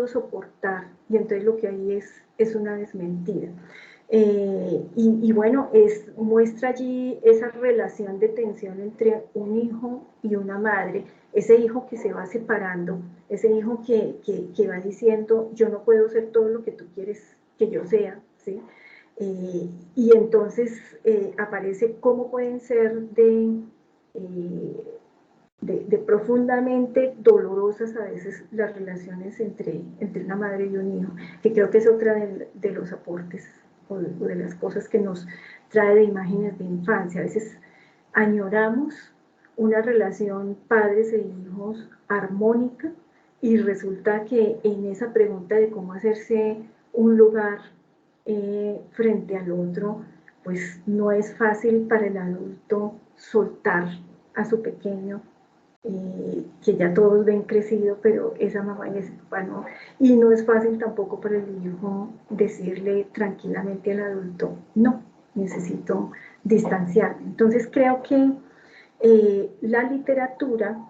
soportar, y entonces lo que hay es una desmentida. Y bueno, muestra allí esa relación de tensión entre un hijo y una madre, ese hijo que se va separando, ese hijo que va diciendo, yo no puedo ser todo lo que tú quieres que yo sea, ¿sí? Y entonces aparece cómo pueden ser de profundamente dolorosas a veces las relaciones entre una madre y un hijo, que creo que es otra de los aportes o de las cosas que nos trae de imágenes de infancia. A veces añoramos una relación padres e hijos armónica, y resulta que en esa pregunta de cómo hacerse un lugar frente al otro, pues no es fácil para el adulto soltar a su pequeño, que ya todos ven crecido, pero esa mamá y ese papá no. Y no es fácil tampoco para el hijo decirle tranquilamente al adulto, no, necesito distanciarme. Entonces creo que la literatura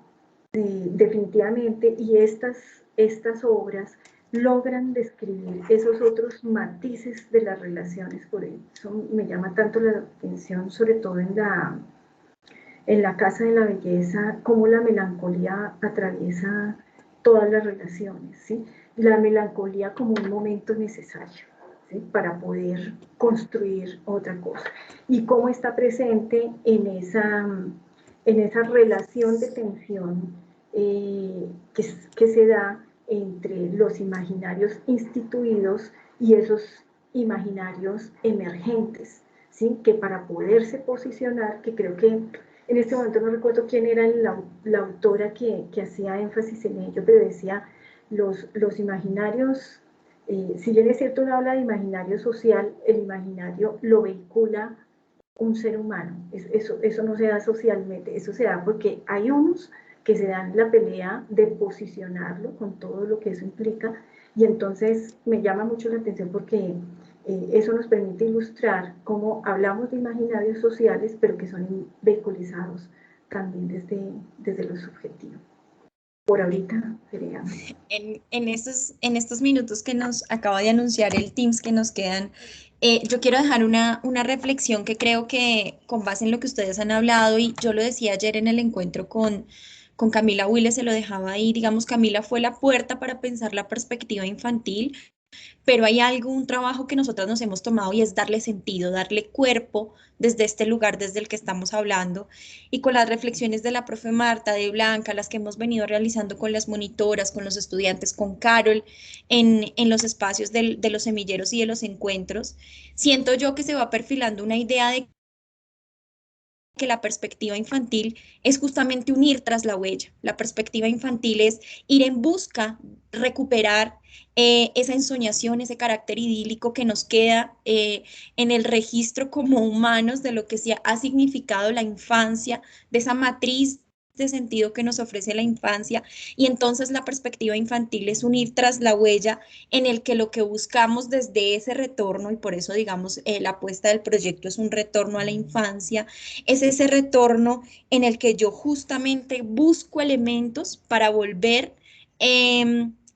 definitivamente, y estas obras logran describir esos otros matices de las relaciones. Por eso me llama tanto la atención, sobre todo en la Casa de la Belleza, cómo la melancolía atraviesa todas las relaciones, ¿sí? La melancolía como un momento necesario, ¿sí? Para poder construir otra cosa. Y cómo está presente en esa relación de tensión que se da entre los imaginarios instituidos y esos imaginarios emergentes, ¿sí? Que para poderse posicionar, que creo que en este momento no recuerdo quién era la autora que hacía énfasis en ello, pero decía, los imaginarios, si bien es cierto uno habla de imaginario social, el imaginario lo vehicula un ser humano, eso no se da socialmente, eso se da porque hay unos que se dan la pelea de posicionarlo con todo lo que eso implica, y entonces me llama mucho la atención porque eso nos permite ilustrar cómo hablamos de imaginarios sociales, pero que son vehiculizados también desde lo subjetivo. Por ahorita sería. En estos minutos que nos acaba de anunciar el Teams que nos quedan, yo quiero dejar una reflexión que creo que con base en lo que ustedes han hablado, y yo lo decía ayer en el encuentro con Camila Willes, se lo dejaba ahí, digamos, Camila fue la puerta para pensar la perspectiva infantil, pero hay un trabajo que nosotras nos hemos tomado y es darle sentido, darle cuerpo desde este lugar desde el que estamos hablando, y con las reflexiones de la profe Marta, de Blanca, las que hemos venido realizando con las monitoras, con los estudiantes, con Carol, en los espacios de los semilleros y de los encuentros, siento yo que se va perfilando una idea de que la perspectiva infantil es justamente unir tras la huella. La perspectiva infantil es ir en busca, recuperar esa ensoñación, ese carácter idílico que nos queda en el registro como humanos de lo que ha significado la infancia, de esa matriz de sentido que nos ofrece la infancia, y entonces la perspectiva infantil es un ir tras la huella en el que lo que buscamos desde ese retorno, y por eso digamos la apuesta del proyecto es un retorno a la infancia, es ese retorno en el que yo justamente busco elementos para volver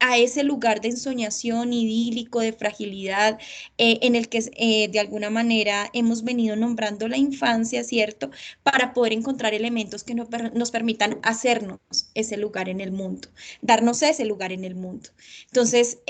a ese lugar de ensoñación idílico, de fragilidad, en el que de alguna manera hemos venido nombrando la infancia, ¿cierto? Para poder encontrar elementos que nos permitan hacernos ese lugar en el mundo, darnos ese lugar en el mundo. Entonces,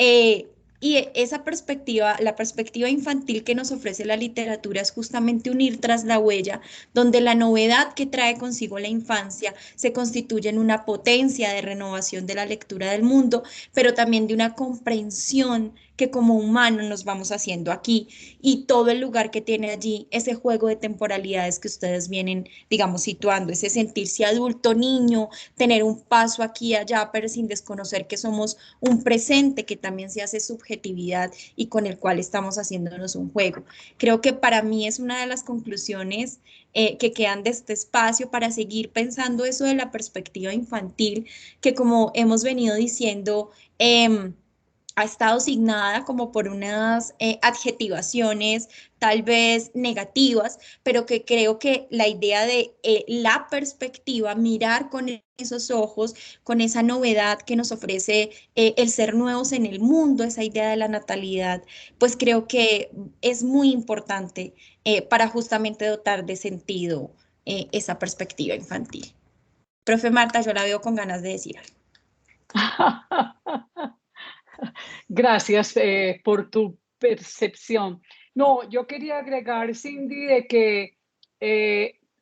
y esa perspectiva, la perspectiva infantil que nos ofrece la literatura es justamente unir tras la huella, donde la novedad que trae consigo la infancia se constituye en una potencia de renovación de la lectura del mundo, pero también de una comprensión que como humanos nos vamos haciendo aquí, y todo el lugar que tiene allí ese juego de temporalidades que ustedes vienen, digamos, situando, ese sentirse adulto, niño, tener un paso aquí y allá, pero sin desconocer que somos un presente que también se hace subjetividad y con el cual estamos haciéndonos un juego. Creo que para mí es una de las conclusiones que quedan de este espacio para seguir pensando eso de la perspectiva infantil, que como hemos venido diciendo, ha estado signada como por unas adjetivaciones tal vez negativas, pero que creo que la idea de la perspectiva, mirar con esos ojos, con esa novedad que nos ofrece el ser nuevos en el mundo, esa idea de la natalidad, pues creo que es muy importante para justamente dotar de sentido esa perspectiva infantil. Profe Marta, yo la veo con ganas de decir algo. Gracias por tu percepción. No, yo quería agregar, Cindy, de que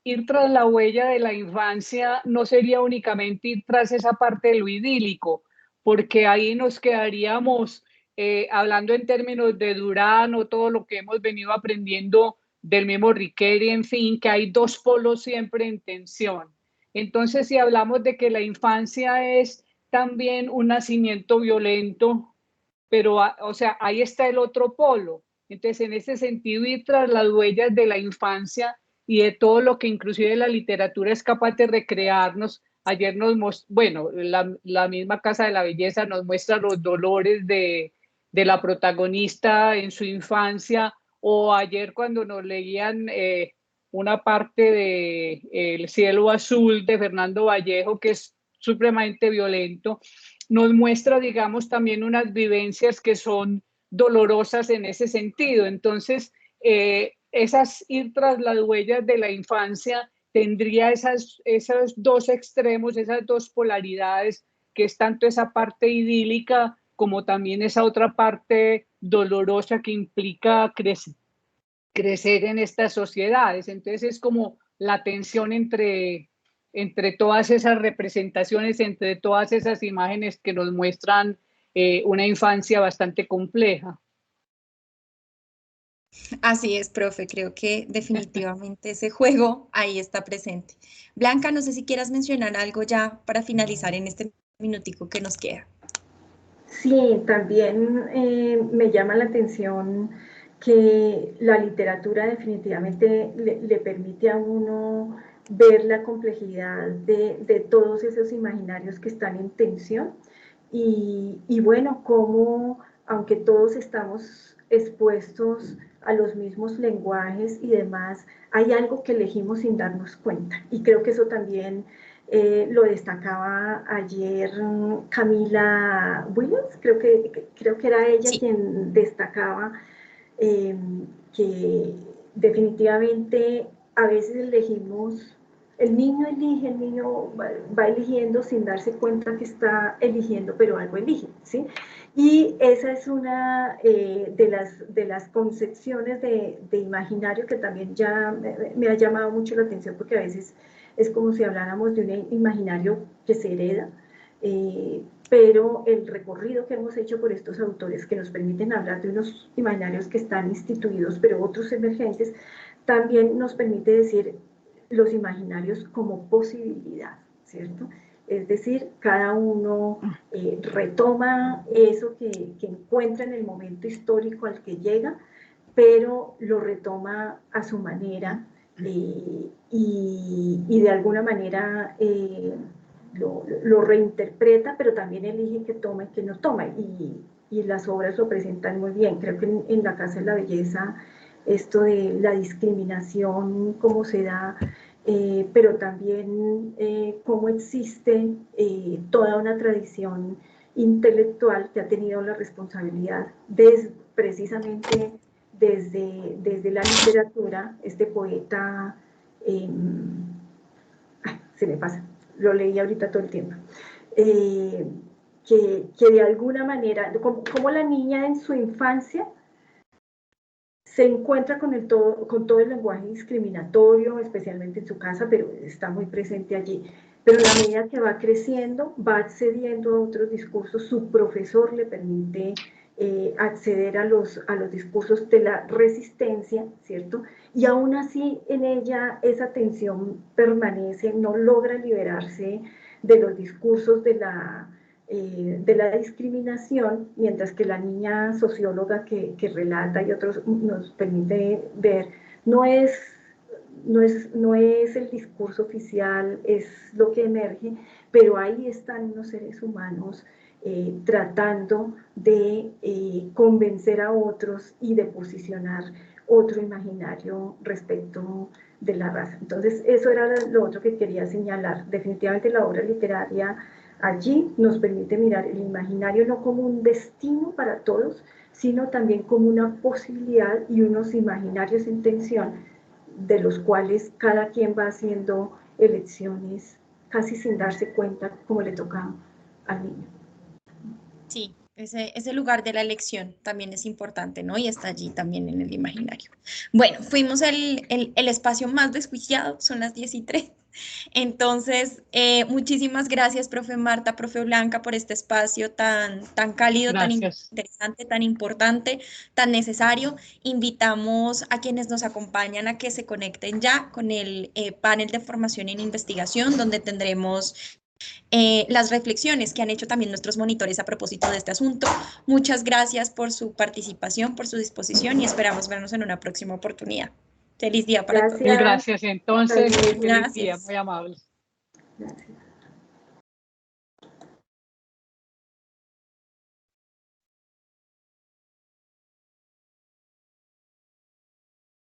ir tras la huella de la infancia no sería únicamente ir tras esa parte de lo idílico, porque ahí nos quedaríamos hablando en términos de Durán o todo lo que hemos venido aprendiendo del mismo Riquet, en fin, que hay dos polos siempre en tensión. Entonces, si hablamos de que la infancia es también un nacimiento violento, pero, o sea, ahí está el otro polo. Entonces, en ese sentido, ir tras las huellas de la infancia y de todo lo que inclusive la literatura es capaz de recrearnos. Ayer bueno, la misma Casa de la Belleza nos muestra los dolores de la protagonista en su infancia, o ayer cuando nos leían una parte de El cielo azul de Fernando Vallejo, que es supremamente violento, nos muestra, digamos, también unas vivencias que son dolorosas en ese sentido. Entonces, esas ir tras las huellas de la infancia tendría esos dos extremos, esas dos polaridades, que es tanto esa parte idílica como también esa otra parte dolorosa que implica crecer en estas sociedades. Entonces es como la tensión entre todas esas representaciones, entre todas esas imágenes que nos muestran una infancia bastante compleja. Así es, profe, creo que definitivamente ese juego ahí está presente. Blanca, no sé si quieras mencionar algo ya para finalizar en este minutico que nos queda. Sí, también me llama la atención que la literatura definitivamente le permite a uno ver la complejidad de todos esos imaginarios que están en tensión, y bueno, como aunque todos estamos expuestos a los mismos lenguajes y demás, hay algo que elegimos sin darnos cuenta, y creo que eso también lo destacaba ayer Camila Williams, creo que era ella Sí. quien destacaba que definitivamente a veces elegimos, el niño va eligiendo sin darse cuenta que está eligiendo, pero algo elige, ¿sí? Y esa es una de las concepciones de imaginario que también ya me ha llamado mucho la atención, porque a veces es como si habláramos de un imaginario que se hereda, pero el recorrido que hemos hecho por estos autores, que nos permiten hablar de unos imaginarios que están instituidos, pero otros emergentes, también nos permite decir los imaginarios como posibilidad, ¿cierto? Es decir, cada uno retoma eso que encuentra en el momento histórico al que llega, pero lo retoma a su manera, y de alguna manera lo reinterpreta, pero también elige qué toma y qué no toma, y las obras lo presentan muy bien. Creo que en La Casa de la Belleza, esto de la discriminación, cómo se da, pero también cómo existe toda una tradición intelectual que ha tenido la responsabilidad precisamente desde la literatura. Este poeta, se me pasa, lo leí ahorita todo el tiempo, que de alguna manera, como la niña en su infancia se encuentra con todo el lenguaje discriminatorio, especialmente en su casa, pero está muy presente allí. Pero a la medida que va creciendo, va accediendo a otros discursos, su profesor le permite acceder a los discursos de la resistencia, ¿cierto? Y aún así en ella esa tensión permanece, no logra liberarse de los discursos de la discriminación, mientras que la niña socióloga que relata y otros nos permite ver, no es el discurso oficial, es lo que emerge, pero ahí están unos seres humanos tratando de convencer a otros y de posicionar otro imaginario respecto de la raza. Entonces, eso era lo otro que quería señalar. Definitivamente la obra literaria allí nos permite mirar el imaginario no como un destino para todos, sino también como una posibilidad y unos imaginarios en tensión, de los cuales cada quien va haciendo elecciones casi sin darse cuenta como le toca al niño. Sí, ese lugar de la elección también es importante, ¿no? Y está allí también en el imaginario. Bueno, fuimos el espacio más desjuiciado, son las 10:03. Entonces, muchísimas gracias, profe Marta, profe Blanca, por este espacio tan cálido, tan Gracias. interesante, tan importante, tan necesario. Invitamos a quienes nos acompañan a que se conecten ya con el panel de formación en investigación, donde tendremos las reflexiones que han hecho también nuestros monitores a propósito de este asunto. Muchas gracias por su participación, por su disposición y esperamos vernos en una próxima oportunidad. Feliz día para todos. Gracias. Entonces, feliz día, Gracias. muy amable. Gracias.